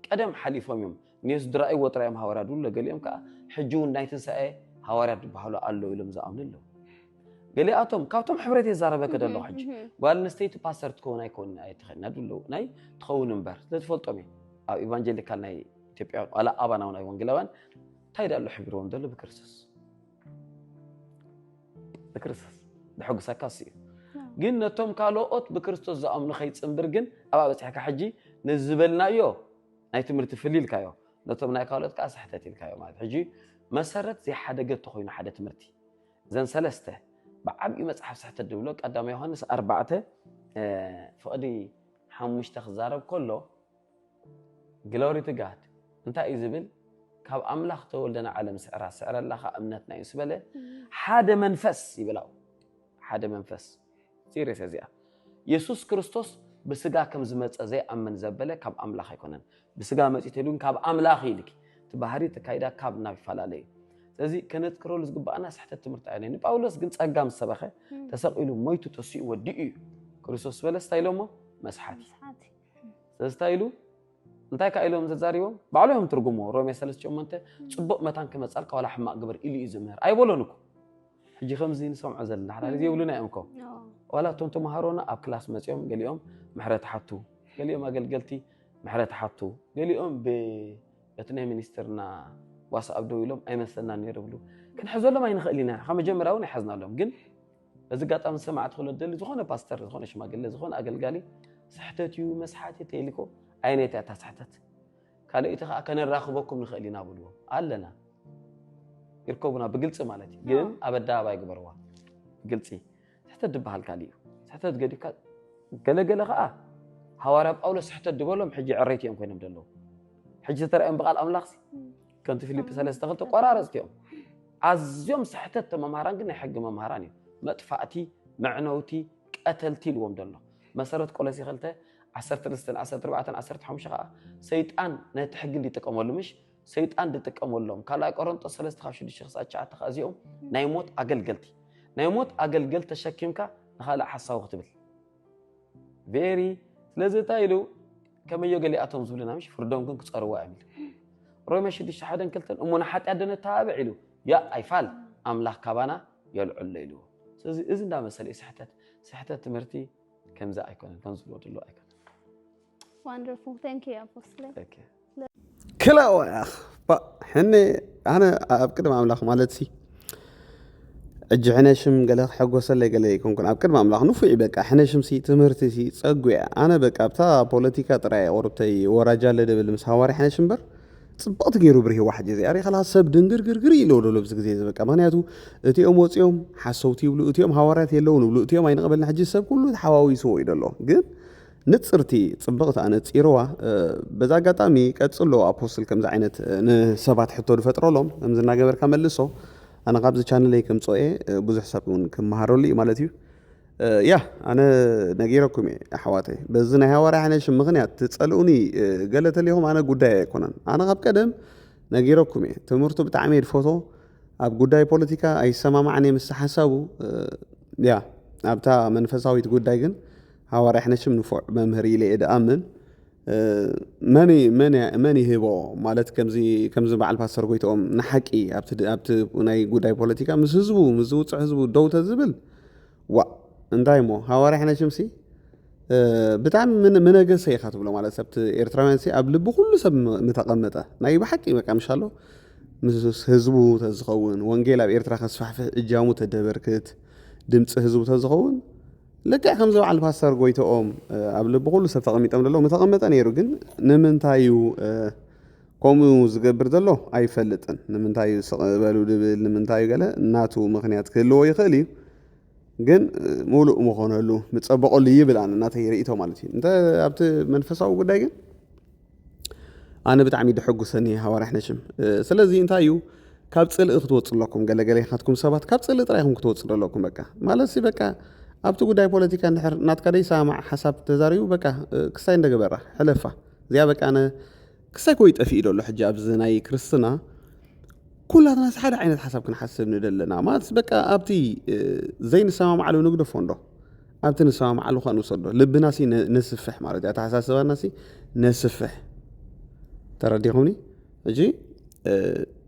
ቀደም ሓሊፎም እዮም ንየሱ ድራእይዎ ጥራዮም ሃዋርያት ድብሉ ገሊኦም ከዓ ሕጂ እውን ናይ ትንሳኤ ሃዋርያት ድበሃሉ ኣለዉ ኢሎም ዝኣምኑ ኣለዉ ገሊኣቶም ካብቶም ሕብረት የዛረበከ ደለኹ ሕጂ ጓል ኣንስተይቲ ፓስተር ትከውን ኣይኮንን ኣይትኽእልና ድብሉ ናይ ትኸውን እምበር ስለትፈልጦም እየ ኣብ ኢቫንጀሊካል ናይ ኢትዮጵያ ዋላ ኣባና እውን ናይ ወንጌላውያን እንታይ ዳሎ ሕብርዎም ዘሎ ብክርስቶስ ድሕጉሳካ እሱ እዩ ግን ነቶም ካልኦት ብክርስቶስ ዝኣምኑ ከይፅምብር ግን ኣብ በፅሕካ ሕጂ ንዝበልናዮ ናይ ትምህርቲ ፍሊልካዮ ነቶም ናይ ካልኦት ከዓ ስሕተት ኢልካዮ ማለት ሕጂ መሰረት ዘይሓደገ ተኮይኑ ሓደ ትምህርቲ ዘን ሰለስተ ብዓብይ መፅሓፍ ስሕተት ድብሎ ቀዳማይ ዮሐንስ 4 ፍቕዲ 5 ክዛረብ ከሎ ግሎሪ ቱ ጋድ እንታይ እዩ ዝብል ካብ ኣምላኽ ተወልደና ዓለም ስዕረላኻ እምነትና እዩ ስበለ ሓደ መንፈስ ይብላው ሓደ መንፈስ ሲሪየስ እዚኣ ኢየሱስ ክርስቶስ ብስጋ ከም ዝመፀ ዘይኣምን ዘበለ ካብ ኣምላኽ ኣይኮነን ብስጋ መፂት ኢሉን ካብ ኣምላኽ ይልክ ትባህሪ ተካይዳ ካብ ናብ ይፈላለዩ ስለዚ ከነትክረሉ ዝግባአና ስሕተት ትምህርቲ ኣይነን ጳውሎስ ግን ጸጋም ሰበኸ ተሰቂሉ ሞይቱ ተሲኡ ወዲኡ ክርስቶስ በለ ስታይሎሞ መስሓቲ ስታይሉ እንታይ ካኢሎም ዘዛሪቦም ባዕሎም ትርጉሞ ሮሜ 3:8 ጽቡቕ መታን ከመጻልካ ወላ ሕማቅ ግብር ኢሉ እዩ ዝምህር ኣይበሎንኩ ሕጂ ከምዚ ንሰምዖ ዘለና ሓላሊ ዘይብሉና እዮምኮ ወላ ቶም ተማሃሮና ኣብ ክላስ መጽኦም ገሊኦም ምሕረት ሓቱ ገሊኦም ኣገልገልቲ ምሕረት ሓቱ ገሊኦም በትናይ ሚኒስትርና ዋትስኣፕ ደው ኢሎም ኣይመስለና ነይርብሉ ክንሕዘሎም ኣይንኽእል ኢና ከመጀመሪያውን ኣይሓዝናሎም ግን በዚ ጋጣም ሰማዕት ክሎ ደሊ ዝኾነ ፓስተር ዝኾነ ሽማግለ ዝኾነ ኣገልጋሊ ስሕተት እዩ መስሓቲ ተይልኮ ኣይነታ ታስሕተት ካልእቲ ከዓ ከነራኽበኩም ንኽእል ኢና ብልዎ ኣለና ይርከቡና ብግልፂ ማለት እዩ ግን ኣብ ኣደባባይ ግበርዋ ግልፂ ስሕተት ድበሃል ካሊእ ስሕተት ገዲካ ገለገለ ከዓ ሃዋርያ ጳውሎስ ስሕተት ድበሎም ሕጂ ዕረይቲ እዮም ኮይኖም ደለዉ ሕጂ ተረአዮም ብቓል ኣምላኽ ከምቲ ፊልጵ 3:2 ቆራረፅቲኦም ኣዝዮም ስሕተት ተመምሃራን ግን ናይ ሕጊ መምሃራን እዮም መጥፋእቲ መዕነውቲ ቀተልቲ ኢልዎም ደሎ መሰረት ቆሎሲ 2:13-14-15 ከዓ ሰይጣን ነቲ ሕጊ እንዲጥቀመሉ ምሽ ሰይጣን እንዲጥቀመሎም ካልኣይ ቆሮንጦስ 3:6-9 ከዓ እዚኦም ናይ ሞት ኣገልገልቲ ናይ ሞት ኣገልገል ተሸኪምካ ንኻልእ ሓሳብ ክትብል ቬሪ ስለዚ ታይሉ ከመዮ ገሊኣቶም ዝብልና ምሽ ፍርዶም ግን ክፀርዋ የሚል ሮሜ 6:1-2 እሙና ሓጢኣት ደነ ታብዕ ኢሉ ያ ኣይፋል ኣምላኽ ካባና የልዑሎ ኢልዎ ስለዚ እዚ እንዳመሰለ ስሕተት ትምህርቲ ከምዛ ኣይኮነን ከም ዝብሎ ድሎ ኣይኮነን wonderful thank you apostle كلا يا أخ حني أنا أبكر مع أملاخ مالتي أجعناشم قال حقوس اللي قال يكون كن أبكر مع أملاخ نفعي بك حناشم سي تمرتي تسقي أنا بك أبتا بوليتيكا ترى أوروبتي ورجال اللي بالمسحوار حناشم بر صبقت غيرو بري واحد جزي أري خلاص سب دندر غرغري لو لبس جزي بك معناته أتيهم وصيهم حسوتي ولو أتيهم هوارات يلون ولو أتيهم أين قبل نحجي سب كله حواوي سوي دلو قد نتصرتي صبغت أنا تصيروا بذا قطامي كتصلوا أبوستل كم زعينت نسبات حطوا فترة لهم أمزنا جبر كمل لسه أنا قابز channel لي كم صوئي بوزح سبون كم مهارولي مالتيو يا أنا نجيركم أحواتي بزنا هوا راح نشم مغنيات تسألوني قالت اليوم أنا قداي كونن أنا قاب كدم نجيركم تمرتوا بتعمير فوتو أب قداي بوليتيكا أي سما معني مستحسابو يا أبتا منفساوي تقداي جن هوا راح نشم نفع ممهري لي إذا أمن ماني هبو مالت كمزي بعد باسر قويتهم نحكي أبت ناي قداي بوليتيكا مزوت حزبو دوت الزبل اندايمو هوا راح نشم سي بتاع من أجل سيخات بلو مالت سبت إيرتراوين سي قبل بكل سب متقمته ناي بحكي بك إن شاء الله هزبو تزخون وانجيلا بإيرترا خصفح في الجامو تدبركت دمت هزبو تزخون لك خمسة على الباسر قويتهم قبل بقول سب تقميت أمر الله متقمته نيرو جن نمن تايو قومو زقبر دلو أي فلتن نمن تايو بالو دبل نمن تايو قال ناتو مخنيات كله يخلي جن مولو مخونه له متصبقوا لي يبل أنا ناتي رئيته مالتي أنت أبت منفسه وقد جن أنا بتعميد حق سني هوا رح نشم سلزي أنتايو كابتسل اختوصل لكم قال خاتكم سبات كابتسل ترايهم اختوصل لكم بكا مالسي بكا أبتو قداي بوليتيكا نحر ناتكادي سامع حسب تزاريو بكا كساين دقبرة حلفة زي بكا أنا كسا كويت أفيدو اللو حجاب زناي كريستنا كل هذا ناس حدا عينت حسب كن حسب ندلنا ما تسبكا أبتي زين السماء معلو نقدر فوندو أبتي السماء معلو خانو صدو لب ناسي نسفح مالتي أتحساس ناسي نسفح ترى ديهوني أجي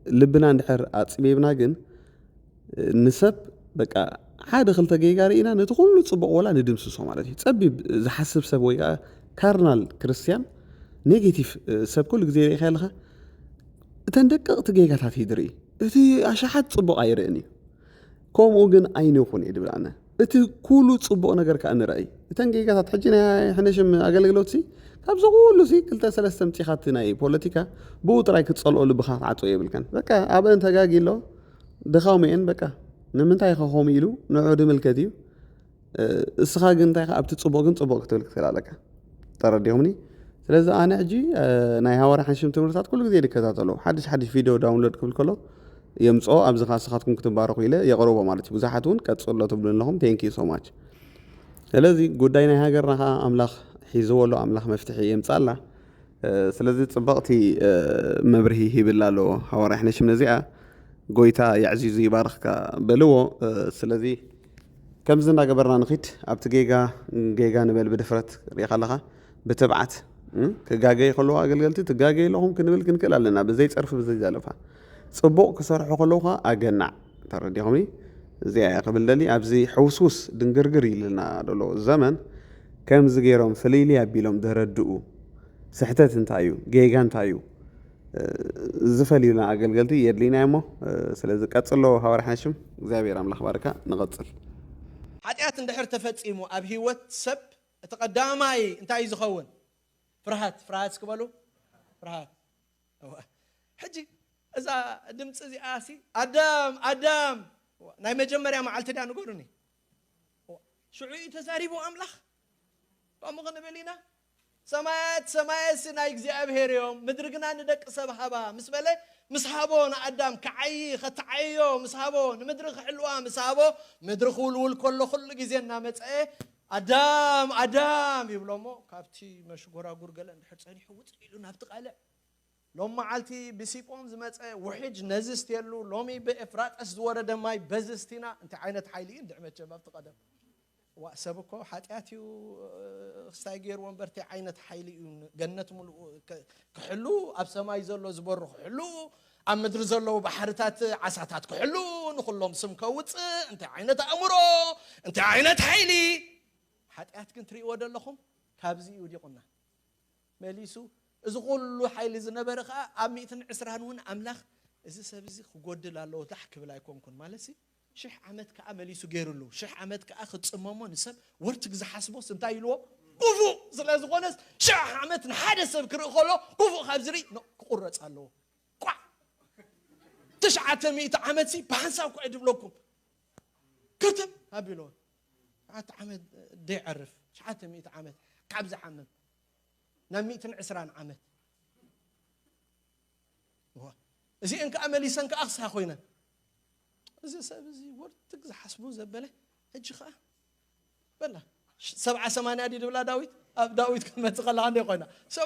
لبنا ندحر أتصبيبنا جن نسب بكا حدا خلطة جيجارينا ندخل نتصبق ولا ندمس مالتي تسبب زحسب سبوي كارنال كريستيان نيجاتيف سب كل جزيرة خيالها تندقق تجيجات هتدري تي عشان حد تصبق عيرني كم وجن عيني وخوني دبلنا كله تصبق نجار كأن رأي تنجي كذا تحجينا إحنا شم أقلقلوتي كاب زغول سي كلتا سلسلة متخاتنا أي بوليتيكا بوت رايك تصلوا لبخات عطوية بالكن بكا أبدا أنت جاي له دخاومين بكا نمن تاي خاوم يلو نعود ملكتيو السخاج أنت أبت تصبق تقولك سلالك ترى ديومني لذا أنا أجي ناي هوا راح نشوف تمرتات كل جديد كذا طلوا حدش فيديو داونلود كله يمصو أبز خاصاتكم كتبارك إلى يقربوا مالتي بزحتون كتصلوا تبلون لهم thank you so much الذي قدينا هاجرنا أملاخ حيزولو أملاخ مفتاحي يمصالة سلذي تصبقتي مبرهي هي بالله لو هوا راح نشوف نزيعة قويتا يعزيزي بارك بلو سلذي كم زنا قبرنا نخيت أبت جيجا نبل بدفرت ريق الله بتبعت كجاجي خلوها قلقلتي تجاجي لهم كنبل كنكل لنا بزيت أرف بزيت جالفها صبوق كسرح خلوها أجنع ترى ديهمني زي قبل دلي أبزي حوسوس دنجرجري لنا دلو الزمن كم زجيرهم فليلي أبيلهم دردو سحتت انتايو جيجان تايو زفلي لنا قلقلتي يدلينا يمو سلازك أتصلوا هوا رح نشوف زي بيرام الأخبارك نغطل حتيات اندحر تفصيمو اب هيوت سب تقداماي انتاي زخون فرحات كبلو فرحات حجي اذا دمص زي اسي ادم ناي مجمريا معلت دا نغورني شعوي تزاريبو املاح قامغن بلينا سمايت سناي እግዚአብሔር يوم مدرغنا ندق سبحبا مسبله مسحابون ادم كعي ختعيو مسحابون مدرغ حلوه مسحابو مدرغ ولول كل غزينا مصئ ادم يبلومو كابتي مشغورا غورغل اندحر صديح وصيلو نافت قاله لوم معلتي بسيقوم زمصئ وحج نزست يلو لومي بافراطس زورده ماي بزستينا انت عينت حيلي اندعمت بابت قدم واسبكو حاتياتيو استايغير ومبرتي عينت حيلي جنت ملو كحلو اب سماي زلو زبرخ حلو ام مدر زلو بحرتات عساتات كحلو نخلهم سم كوص انت عينت امرو انت عينت حيلي حاتيات كنتري ودلخم كابزي وديقنا مليسو اذ كل حيلي زنبرخ ام 120 ون املاخ اذا سبزي خغودلالو تحك بلا يكونكن مالسي شح عمد كأمليسو غيرلو شح عمد كأخذ صممو نسب ورتك زحسبوس انت يلو كفو زلاز غونس شح عمد نحدث بكرخلو كفو خابزري نو قرص الله قع 900 عمد سي بحنساو قعد بلوكم كتب هابيلون 9 عمد دي عرف 900 عمد كابز عمد نا 120 عمد زي انك امليسن كاخسا خوينا إذا سبزي ورتك زحسبو زبله هجي خا بلا 7-8 دي بلا داويت كما تقال عندي قينا 7-8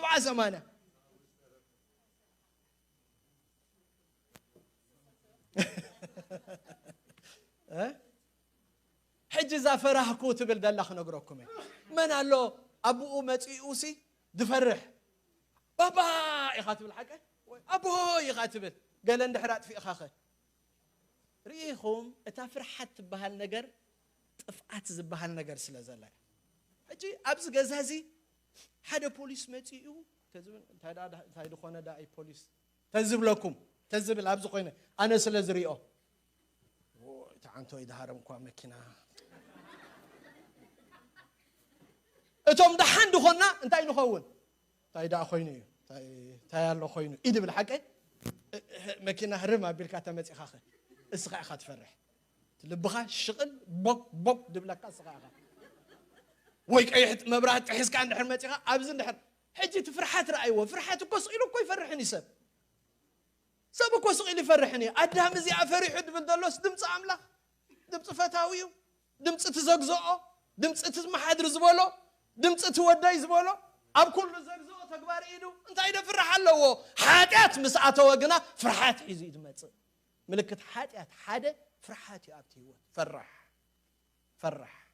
حج زافرحكو تبل دلخ نغركم من قالو ابو مصيوسي دفرح بابا يخاتب الحق ابو يخاتب قال اندحرات في اخاخه ريخهم اتفرحت بهال نجر طفعت زبهال نجر سلازلا اجي ابز غزازي حدا بوليس متيو تزبل تايد خونا داي بوليس تزبلكم تزبل ابز خوينا انا سلازريو تعانتو يدهرم كو مكينا اتوم دحن دخنا انتاي نخون تايدا خويني تايالو خويني ايد بالحق مكينا هرما بالكاتا متي خاخه اسقع خا تفرح تلبخا شغل بوك دبلك اسقع ويك اي مبرات تحسك عند حرمتيها ابز ندحر حجي تفرحات رايوه فرحات كوسقيلو كو يفرحني سب كوسقيل يفرحني ادهم زي افرح بدلوس دمص املاح دمص فتاويو دمص تزغزو دمص تزمحدر زبولو دمص توداي زبولو اب كل زغزو تغبار ايدو انت ايده فرح الله حاتيات مساته وغنا فرحات حيزي يدمص ملكت حاتيات حاده فرحات يابتي فرح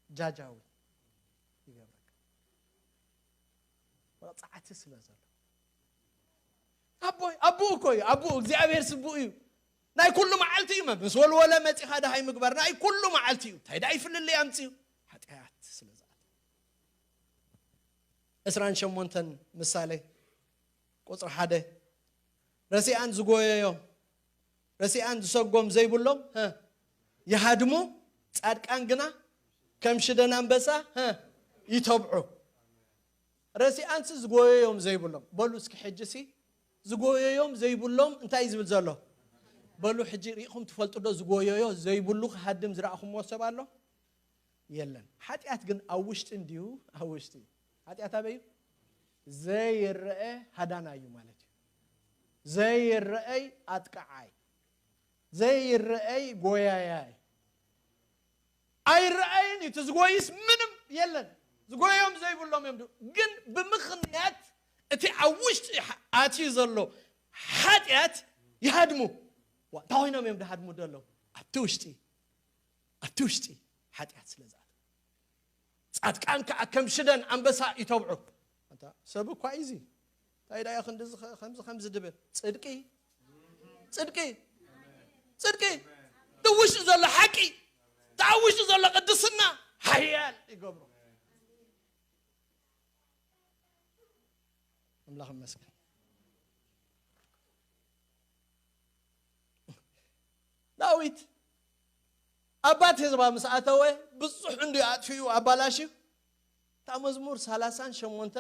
جاجاوي يغبرك وصعت سلازل ابو كوي ابو እግዚአብሔር ስቡኡ ናይ ኩሉ መዓልቲ እዩ መብስ ወልወለ መጪ ኻዳ ሃይ ምግባር ናይ ኩሉ መዓልቲ እዩ ታይዳ ይፍልል ያምጪው ኃጢአት ስለዛት እስራን ሸሞንተን ምሳሌ ቁጥር 1 ረሲአን ዝጎየዮ ረሲአን ዝሰጎም ዘይብሎም ይሃድሙ ጻድቃን ግና ከም ሽደን አንበሳ ይተብዑ ረሲአንስ ዝጎየዮም ዘይብሎም በሉ እስኪ ሕጅሲ ዝጎየዮም ዘይብሎም እንታይ ዝብል ዘሎ በሉ ሕጂ ሪኢኹም ትፈልጡ ዶ ዝጎየዮ ዘይብሉ ከሃድም ዝራእኹም ወሰብ ኣሎ የለን ኃጢአት ግን አውሽጥ እንዲሁ አውሽጥ ኃጢአት አበዩ ዘይረአ ሃዳናዩ ማለት ዘይረአይ አጥቃዓይ ዘይረአይ ጎያያይ አይረአይን ይትዝጎይስ ምንም የለን ዝጎየዮም ዘይብሎም የምዱ ግን ብምኽንያት እቲ አውሽጥ አቲ ዘሎ ኃጢአት ይሃድሙ ታሆይኖም የምዱ ሃድሙ ደለው አትውሽጢ ኃጢአት ስለዛት ጻድቃን ከአከም ሽደን አንበሳ ይተብዑ አንተ ሰብ እኮ አይዚ ታይዳያ خمس ድብል ጽድቂ ትውሽ ዘሎ ሐቂ ታውሽ ዘሎ ቅድስና ሐያል ይገብሩ አምላህ መስገን ዳዊት አባት ህዝባ መስአተወ ብዙሕ እንዲ አጥፊዩ አባላሽ ታመዝሙር 38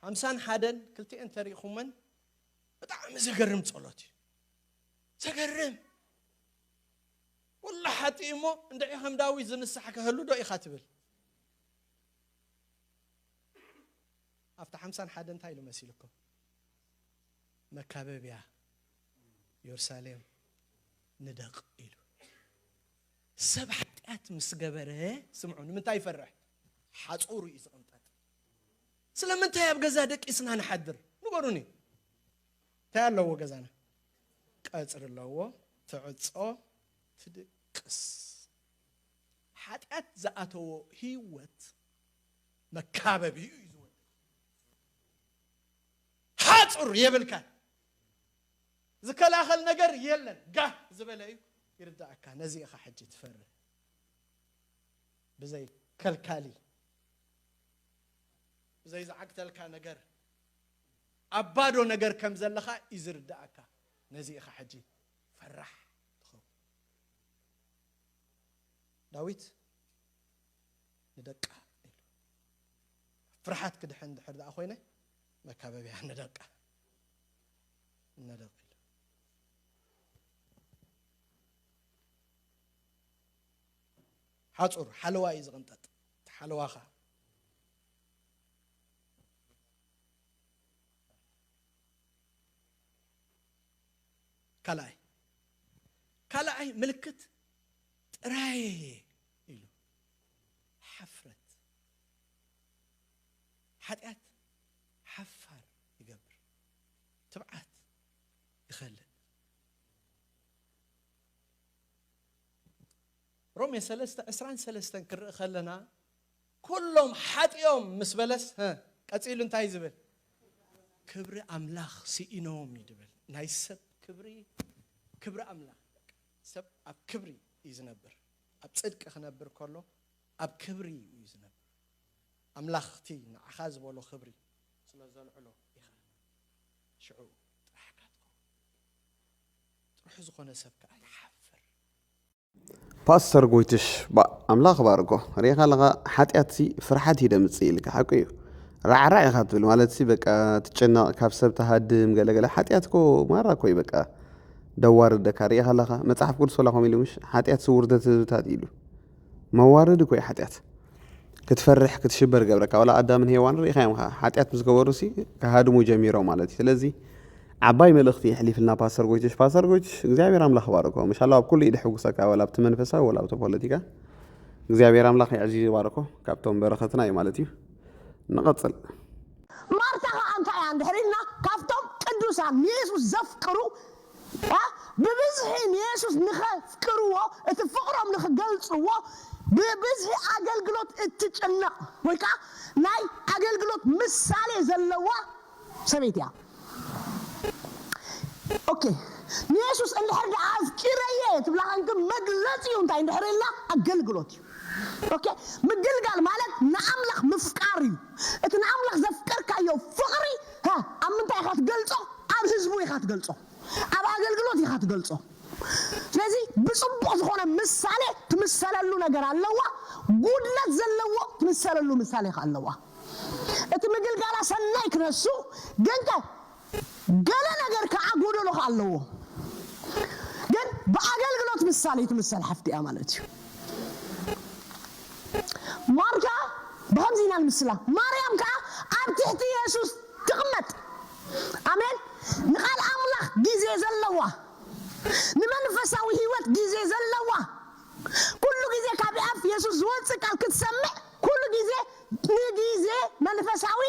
51 ክልቲአን ተሪኹመን በጣም ዘገርም ጸሎት ዘገርም والله حتيمو እንደ ኢኸም ዳዊት ዝንስሐ ከህሉ ዶ ኢኻትብል አፍታ 51 እንታይ ኢሉ መሲልኩም መካበቢያ ኢየሩሳሌም ንደቅ ኢሉ ሰብ ኃጢአት ምስገበረ ስምዑን ምንታይ ይፈርሕ ሓጹሩ ይዝቕምጣት ስለምንታይ ኣብ ገዛ ደቂስና ንሓድር ንገሩኒ ታያለዎ ገዛና ቀጽር ለዎ ተዕጾ ትድቅስ ኃጢአት ዘአተዎ ህይወት መካበቢዩ ይዝወት ሓጹር የብልካ ዝከላኸል ነገር የለን ጋህ ዝበለዩ ይርዳእካ ነዚ ኢኻ ሕጂ ትፈርህ ብዘይ ከልካሊ ብዘይ ዝዓግተልካ ነገር አባዶ ነገር ከም ዘለኻ ይዝርዳእካ ነዚ ኢኻ ሕጂ ፈራህ ትኸው ዳዊት ንደቃ ፍርሃት ክድሕን ድሕር ዳ ኮይነ መካበቢያ ንደቃ ንደቅ ሓጹር ሓለዋ እዩ ዝቕንጠጥ ሓለዋኻ ካልኣይ ምልክት ጥራይ ኢሉ ሓፍረት ኃጢአት ሓፋር ይገብር ትብዓት ይኸልል ሮሜ 3:23 ክርኢ ከለና ኩሎም ሓጢኦም ምስ በለስ ቀፂሉ እንታይ ዝብል ክብሪ አምላኽ ሲኢኖም ይድብል ናይ ሰብ ክብሪ አምላኽ ሰብ ኣብ ክብሪ ይዝነብር ኣብ ጽድቅ ክነብር ከሎ ኣብ ክብሪ ይዝነብር አምላኽቲ ንዓኻ ዝበሎ ክብሪ ስለ ዘልዕሎ ኢኻ ሽዑ ጥራሕካ ጥሩሕ ዝኾነ ሰብ ከዓ ይሓፍር ፓስተር ጎይትሽ አምላኽ ባርኮ ሪኻ ለኻ ኃጢአት ፍርሓት ይደምጽ ኢልካ ሓቂ እዩ ራዕራዕ ኢኻ ትብል ማለት በቃ ትጨነቕ ካብ ሰብ ተሃድም ገለገለ ኃጢአት ኮ ማራ ኮይ በቃ ደዋርደካ ሪኻ ለኻ መጽሓፍ ቅዱስ ወላኹም ኢሉ ምሽ ኃጢአት ስውርደት ህዝብታት ኢሉ መዋረድ ኮይ ኃጢአት ክትፈርሕ ክትሽበር ገብረካ ወላ አዳምን ሄዋን ሪኻ እዮም ኃጢአት ምስ ገበሩሲ ከሃድሙ ጀሚሮም ማለት እዩ ስለዚ ዓባይ መልእኽቲ ይሕሊፍልና ፓስተር ጎይትሽ እግዚአብሔር አምላኽ ባርኮ ማሻአላህ ኣብ ኩሉ ይድሕጉሰካ ወላ ኣብቲ መንፈሳዊ ወላ ኣብቲ ፖለቲካ እግዚአብሔር አምላኽ ይዕዚዝ ባርኮ ካብቶም በረኸትና እዩ ማለት እዩ نقتل مارتا أنت عند هرينا كافتم قدوسا يسوع زفكرو ببزحين يسوع نخفكروا اتفقرهم نخجلصوا ببزح أجلجلوت اتجنّا ويكا ناي أجلجلوت مثالي زلوا سميتيا أوكي يسوع اللي حد عايز كريه تبلا عنك مجلسي وانت عند هرينا أجلجلوت اوكي مجلجل مالك نعملك مفكاري انت نعملك زفكر كايو فقري ام انت يخات قلصو ام حزبو يخات قلصو ام اجلجلوت يخات قلصو ስለዚህ ብጽቡቅ ዝኾነ ምሳሌ ትምሰለሉ ነገር ኣለዋ ጉድለት ዘለዎ ትምሰለሉ ምሳሌ ኣለዋ እቲ ምግልጋላ ሰናይ ክነሱ ግን ገለ ነገር ከዓጉደሉ ኣለዎ ግን በአገልግሎት ምሳሌ ትምሰል ሓፍቲያ ማለት እዩ ማርታ በህምዚና المسلا ማርያም ካ ኣብ ትሕቲ ኢየሱስ ትቕመጥ አሜን ንቃል አምላኽ ጊዜ ዘለዋ ንመንፈሳዊ ህይወት ጊዜ ዘለዋ ኩሉ ጊዜ ካብ አፍ ኢየሱስ ዝወፅእ ቃል ክትሰምዕ ኩሉ ጊዜ ንጊዜ መንፈሳዊ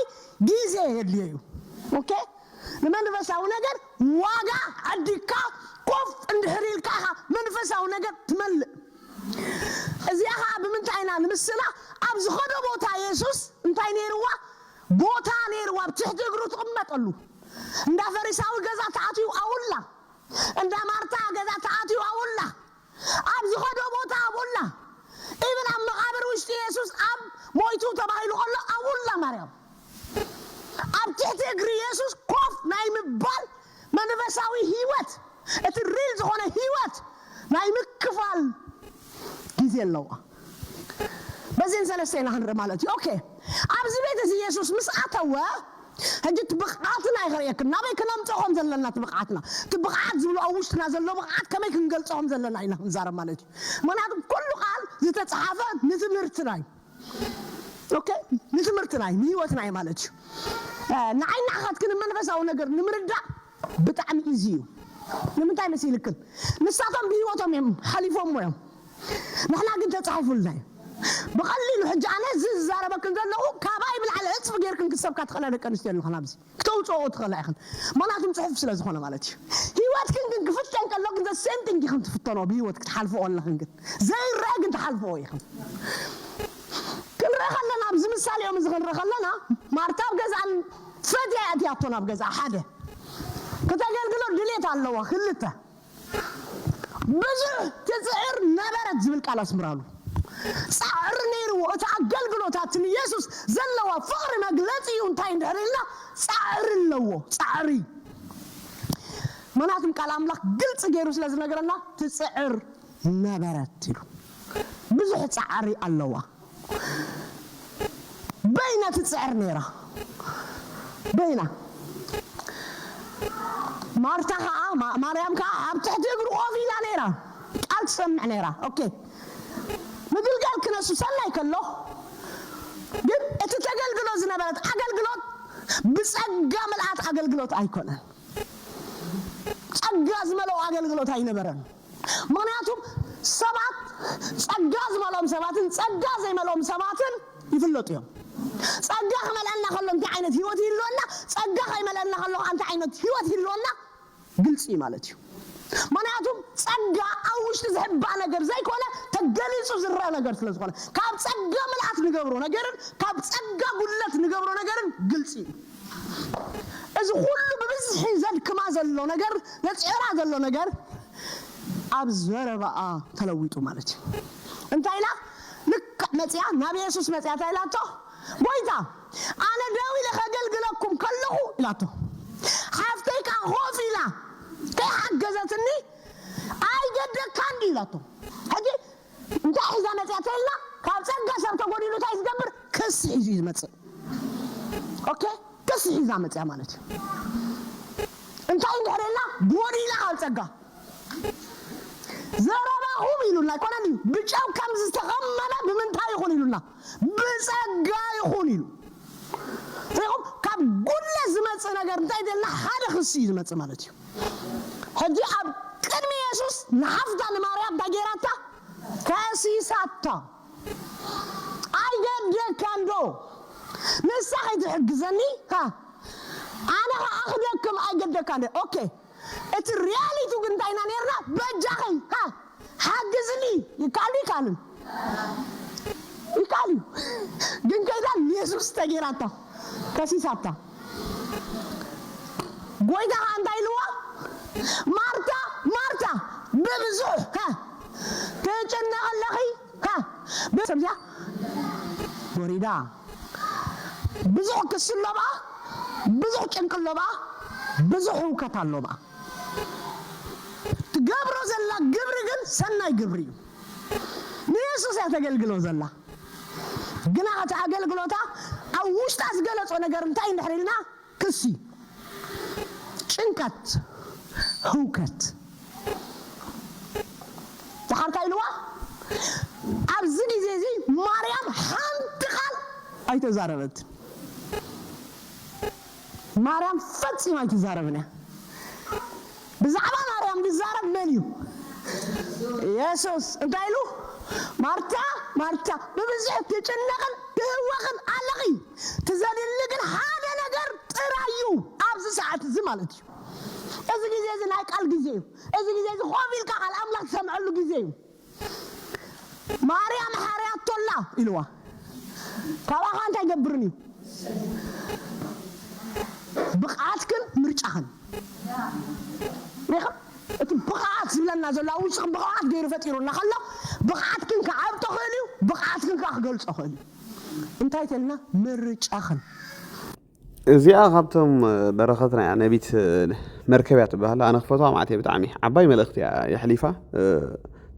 ጊዜ የድልዩ ኦኬ ንመንፈሳዊ ነገር ዋጋ አዲካ ቆፍ እንድህሪልካ መንፈሳዊ ነገር ትመልእ እዚያኻ ብምንታይና ንምስላ ኣብ ዝኸዶ ቦታ ኢየሱስ እንታይ ነይርዋ ቦታ ነይርዋ ብትሕቲ እግሩ ትቕመጠሉ እንዳ ፈሪሳዊ ገዛ ተኣትዩ ኣውላ እንዳ ማርታ ገዛ ተኣትዩ ኣውላ ኣብ ዝኸዶ ቦታ ኣውላ ኢብን ኣብ መቃብር ውሽጢ ኢየሱስ ኣብ ሞይቱ ተባሂሉ ከሎ ኣውላ ማርያም ኣብ ትሕቲ እግሪ ኢየሱስ ኮፍ ናይ ምባል መንፈሳዊ ህይወት እቲ ሪል ዝኾነ ህይወት ናይ ምክፋል ጊዜ ኣለዋ በዚህን ሰለስተና ክንርኢ ማለት እዩ ኦኬ ኣብዚ ቤት እዚ ኢየሱስ ምስ ኣተወ ሕጂ ትብቕዓትና ይኽርየክን ናበይ ክነምፅኦም ዘለና ትብቕዓትና ትብቕዓት ዝብሉ ኣብ ውሽጥና ዘሎ ብቕዓት ከመይ ክንገልፆም ዘለና ኢና ክንዛረብ ማለት እዩ ምክንያቱ ኩሉ ቃል ዝተፃሓፈ ንትምህርትና እዩ ኦኬ ንትምህርትና እዩ ንህይወትና እዩ ማለት እዩ ንዓይና ካትክን መንፈሳዊ ነገር ንምርዳእ ብጣዕሚ ኢዚ እዩ ንምንታይ መሲልክን ንሳቶም ብህይወቶም እዮም ሓሊፎም እዮም نحنا قلت تصحفوا بقليل حج أنا زاربك نزلوا كبايب على عطف غيركم كسب كتخلى لك نستيل خنابز كتوصوا تخلى أخن ما ناتم تصحف سلا زخنا مالتي هيوات كن كفتن كان لو كنت سنتين كنت فتنوا بهيوات تحالفوا ولا خن زي الراجل تحالفوا يا خن كل رخلنا بز مثال يوم زغن رخلنا مارتاب جزعن فدي أتياتنا بجزع حدا كنت أقول قلوا دليت على الله خلته بزح تسعر نبرت زبل قال اسمرالو صعر نيرو تاعقلقلوتاتن يسوس زلوا فقر مغلطي انتاي ندرينا صعر لو صعري مناتم قال املاك قلص غيرو سلاز نغرنا تسعر نبرت يلو بزح صعري اللوا بينا تسعر نيرا بينا مارتا مريم كا تحت يقرو قوفينا نيرا قال تسمع نيرا اوكي مدل قال كنا سسلاي كله ግን እቲ ተገልግሎ ዝነበረት አገልግሎት ብጸጋ መልአት አገልግሎት አይኮነን ጸጋ ዝመለው አገልግሎት አይነበረን ምክንያቱም ሰባት ጸጋ ዝመለውም ሰባትን ጸጋ ዘይመለውም ሰባትን ይፍለጡ እዮም ጸጋ ከመለና ከሎ እንታይ ዓይነት ህይወት ይልወና ጸጋ ከመለና ከሎ አንተ ዓይነት ህይወት ይልወና ግልጽ ማለት እዩ ምክንያቱም ጸጋ አውሽት ዝህባ ነገር ዘይኮነ ተገሊጹ ዝራ ነገር ስለዝኾነ ካብ ጸጋ መልአት ንገብሮ ነገርን ካብ ጸጋ ጉለት ንገብሮ ነገርን ግልጽ እዩ እዚ ሁሉ በብዝሕ ዘድክማ ዘሎ ነገር ነጽራ ዘሎ ነገር ኣብ ዘረባኣ ተለዊጡ ማለት እዩ እንታይ ኢላ ልክ መጽያ ናብ ኢየሱስ መጽያ ታይላቶ ጎይታ ኣነ ደው ኢለ ከገልግለኩም ከለኹ ኢላቶ ሓፍተይ ካ ኾፍ ኢላ ተሓገዘትኒ ኣይገደካን ኢላቶ ሕጂ እንታይ ሒዛ መጽያ ተይልና ካብ ጸጋ ሰብ ተጎዲሉ እንታይ ዝገብር ክስ ሒዙ ይመጽእ ኦኬ ክስ ሒዛ መጽያ ማለት እዩ እንታይ እንድሕርልና ጎዲላ ካብ ጸጋ ዘረባሁም ይሉና ይኮናል ብጫው ከም ዝተኸመመ ብምንታይ ይኹን ይሉና ብጸጋ ይኹን ይሉ ስለሆነ ካብ ጉድለ ዝመጽእ ነገር እንታይ ደልና ሓደ ክስ ዝመጽእ ማለት እዩ ሕጂ ኣብ ቅድሚ ኢየሱስ ንሓፍታ ንማርያም ዳጌራታ ከሲሳታ ኣይገደካንዶ ንስኻ ትሕግዘኒ ኣነ ኣኽደክም ኣይገደካንዶ ኦኬ እቲ ሪያሊቱ ግን እንታይ ኢና ነርና በጃኸይ ሓግዝኒ ይካል ይካልን ይካል ግን ከይዳ ኢየሱስ ተጌራታ ከሲሳታ ጎይታ እንታይ ኢልዋ ማርታ ማርታ በብዙሕ ተጨነቐለኺ በሰብያ ወሪዳ ብዙሕ ክስ ኣለባ ብዙሕ ጭንቅ ኣለባ ብዙሕ ውከት ኣለባ ትገብሮ ዘላ ግብሪ ግን ሰናይ ግብሪ ንየሱስ ያተገልግሎ ዘላ ግና አገልግሎታ አውሽታ ዝገለጾ ነገር እንታይ እንድሕሪልና ክሲ ጭንቀት ሁከት ተሓርታ ኢልዋ ኣብዚ ጊዜ እዚ ማርያም ሓንቲ ቃል ኣይተዛረበት ማርያም ፈጽማ ኣይተዛረብና ብዛዕባ ማርያም ዝዛረብ መን እዩ ኢየሱስ እንታይ ኢሉ ማርታ ማርታ በብዙሕ ትጭነቕን ትህወቕን ኣለኺ ትዘልሊ ግን ሓደ ነገር ጥራዩ ኣብዚ ሰዓት እዚ ማለት እዩ እዚ ጊዜ እዚ ናይ ቃል ጊዜ እዩ እዚ ጊዜ እዚ ኾፍ ኢልካ ቃል ኣምላኽ ትሰምዐሉ ጊዜ እዩ ማርያም ሓርያቶላ ኢልዋ ካባኻ እንታይ ገብርኒ ብቕዓትክን ምርጫኽን እቲ ብቕዓት ዝብለና ዘሎ ውሽጢ ብቕዓት ገይሩ ፈጢሩና ከሎ ብቕዓትክን ክዓብ ተኽእል እዩ ብቕዓትክን ክገልፆ ክእል እዩ እንታይ ተልና ምርጫኽን እዚኣ ካብቶም በረኸትና ነቢት መርከብያ ትበሃል ኣነ ክፈትዋ ማለት እየ ብጣዕሚ ዓባይ መልእኽቲ እያ የሕሊፋ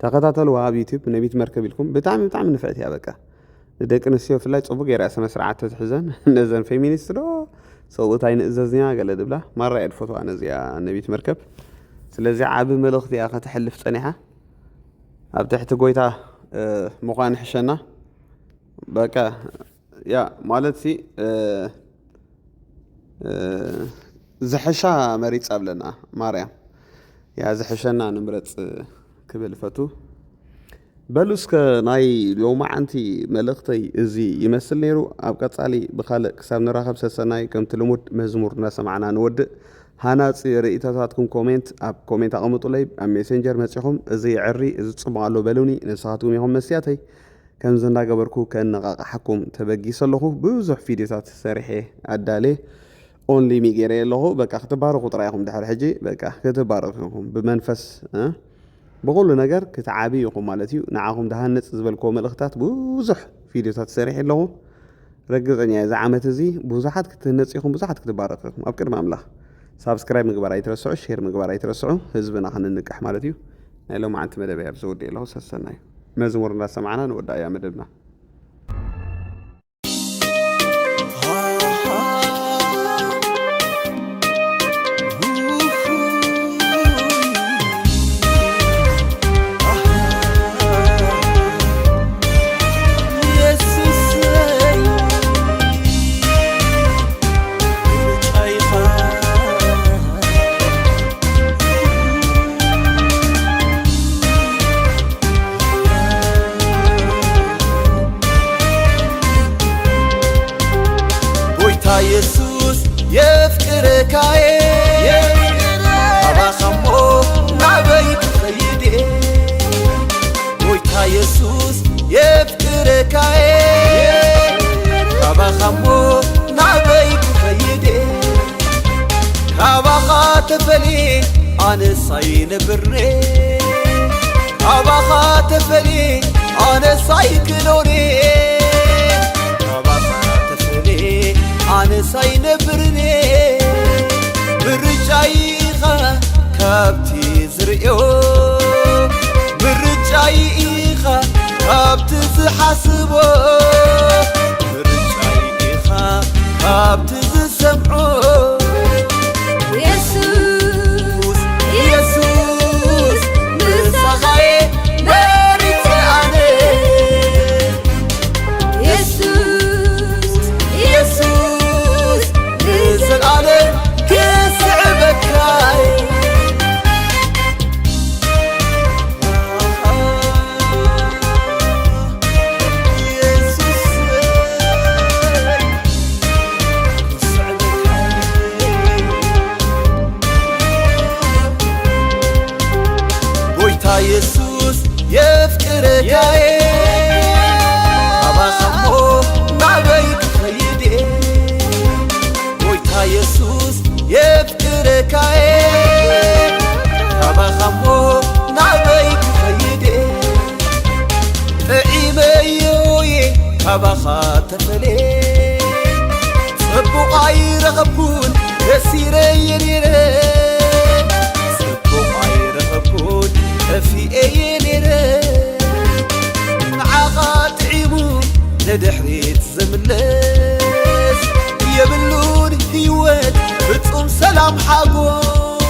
ተኸታተልዋ ኣብ ዩቲዩብ ነቢት መርከብ ኢልኩም ብጣዕሚ ብጣዕሚ ንፍዕት እያ በቃ ደቂ ኣንስትዮ ብፍላይ ፅቡቅ ጌራ ስነ ስርዓት ተትሕዘን ነዘን ፌሚኒስት ዶ ሰብኡት ኣይንእዘዝና ገለ ድብላ ማራ እየ ድፈትዋ ነዚኣ ነቢት መርከብ ስለዚ ዓብ መልእኽቲ እያ ከተሕልፍ ፀኒሓ ኣብ ትሕቲ ጎይታ ምዃን ሕሸና በቃ ያ ማለት ሲ ዝሕሻ መሪፅ ኣብለና ማርያም ያ ዝሕሸና ንምረፅ ክብል ፈቱ በሉስከ ናይ ሎማዓንቲ መልእኽተይ እዚ ይመስል ነይሩ ኣብ ቀጻሊ ብኻልእ ክሳብ ንራኸብ ሰሰናይ ከምቲ ልሙድ መዝሙር እናሰማዕና ንወድእ ሃናፂ ርእይቶታትኩም ኮሜንት ኣብ ኮሜንት ኣቐምጡለይ ኣብ ሜሴንጀር መፂኹም እዚ ይዕሪ እዚ ፅቡቕ ኣሎ በሉኒ ንስኻትኩም ኢኹም መስትያተይ ከምዚ እንዳገበርኩ ከነቓቕሓኩም ተበጊሰ ኣለኹ ብዙሕ ቪድዮታት ሰሪሐ ኣዳሌ ኦንሊ ሚጌረ ኣለኹ በቃ ክትባረኹ ጥራይኹም ድሕሪ ሕጂ በቃ ክትባረኹ ኢኹም ብመንፈስ ብኩሉ ነገር ክትዓቢ ኢኹም ማለት እዩ ንዓኹም ድሃንፅ ዝበልክዎ መልእኽታት ብዙሕ ቪድዮታት ሰሪሐ ኣለኹ ረግፀኛ እዚ ዓመት እዚ ብዙሓት ክትነፅ ኢኹም ብዙሓት ክትባረኹ ኢኹም ኣብ ቅድሚ ኣምላኽ ሳብስክራይብ ምግባር ኣይትረስዑ ሼር ምግባር ኣይትረስዑ ህዝብና ክንንቅሕ ማለት እዩ ናይ ሎማዓንቲ መደበያ ብዝውድእ ኣለኹ ሰሰና እዩ መዝሙር እንዳሰማዕና ንወዳእ እያ መደብና ኢየሱስ የፍቅርካዬ አባኸሞ ናበይ ክኸይድ ጎይታ ኢየሱስ የፍቅርካዬ አባኸሞ ናበይ ክኸይድ ካባኻ ተፈሊ ኣነሳይ ነብሬ ካባኻ ተፈሊ ኣነሳይ ክኖሬ أنا ساينبرني برجايخا كابتي زريو برجايخا كابتي زحسبو برجايخا كابتي زسمعو يسوس يسوس مسخاي دارت أنا يسوس يسوس نزل على كسعبك هاي يسوس كسعبك هاي ويتا يسوس يفكرك هاي أبا خمو نعبيك خيدي ويتا يسوس يفكرك أبا خمو نعبيك خيدي فعيميوي أبا خاتفلي سبقاي رغبون يسيري يريري سبقاي رغبون في سلام حقوق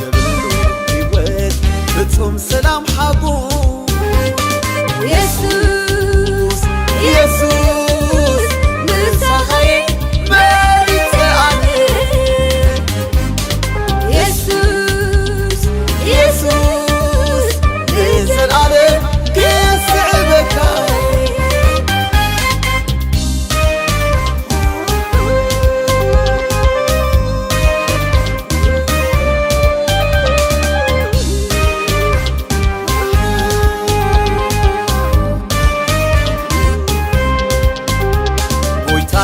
يبلو هيوت بتصوم سلام حقوق يسوس يسوس مسخي مريت عني يسوس يسوس نزل عليك كسعبك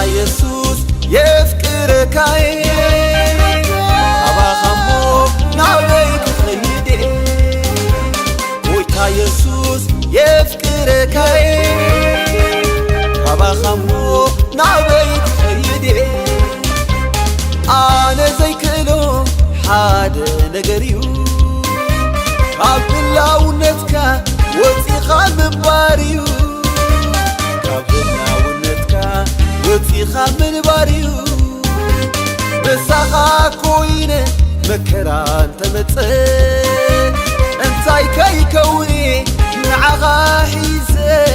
يسوس يفكرك أبا خمو نعليك خيدي ويتا يسوس يفكرك أبا خمو نعليك خيدي أنا زي كلو حاد نقريو قبل ونتك وثيقا من باريو قبل ونتك وثيقا من باريو بساقا كوينة مكران تمتسي انتاي كي كوني معاها حيزي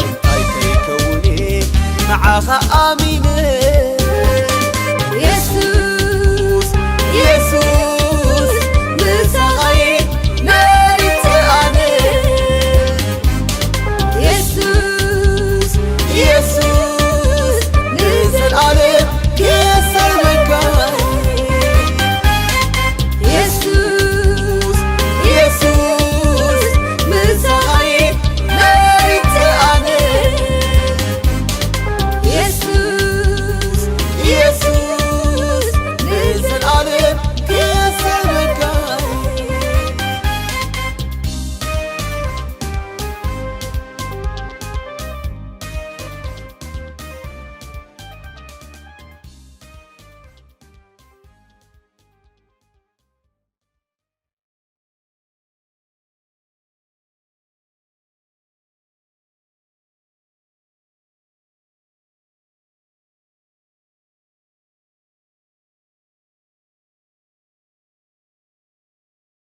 انتاي كي كوني معاها آمينة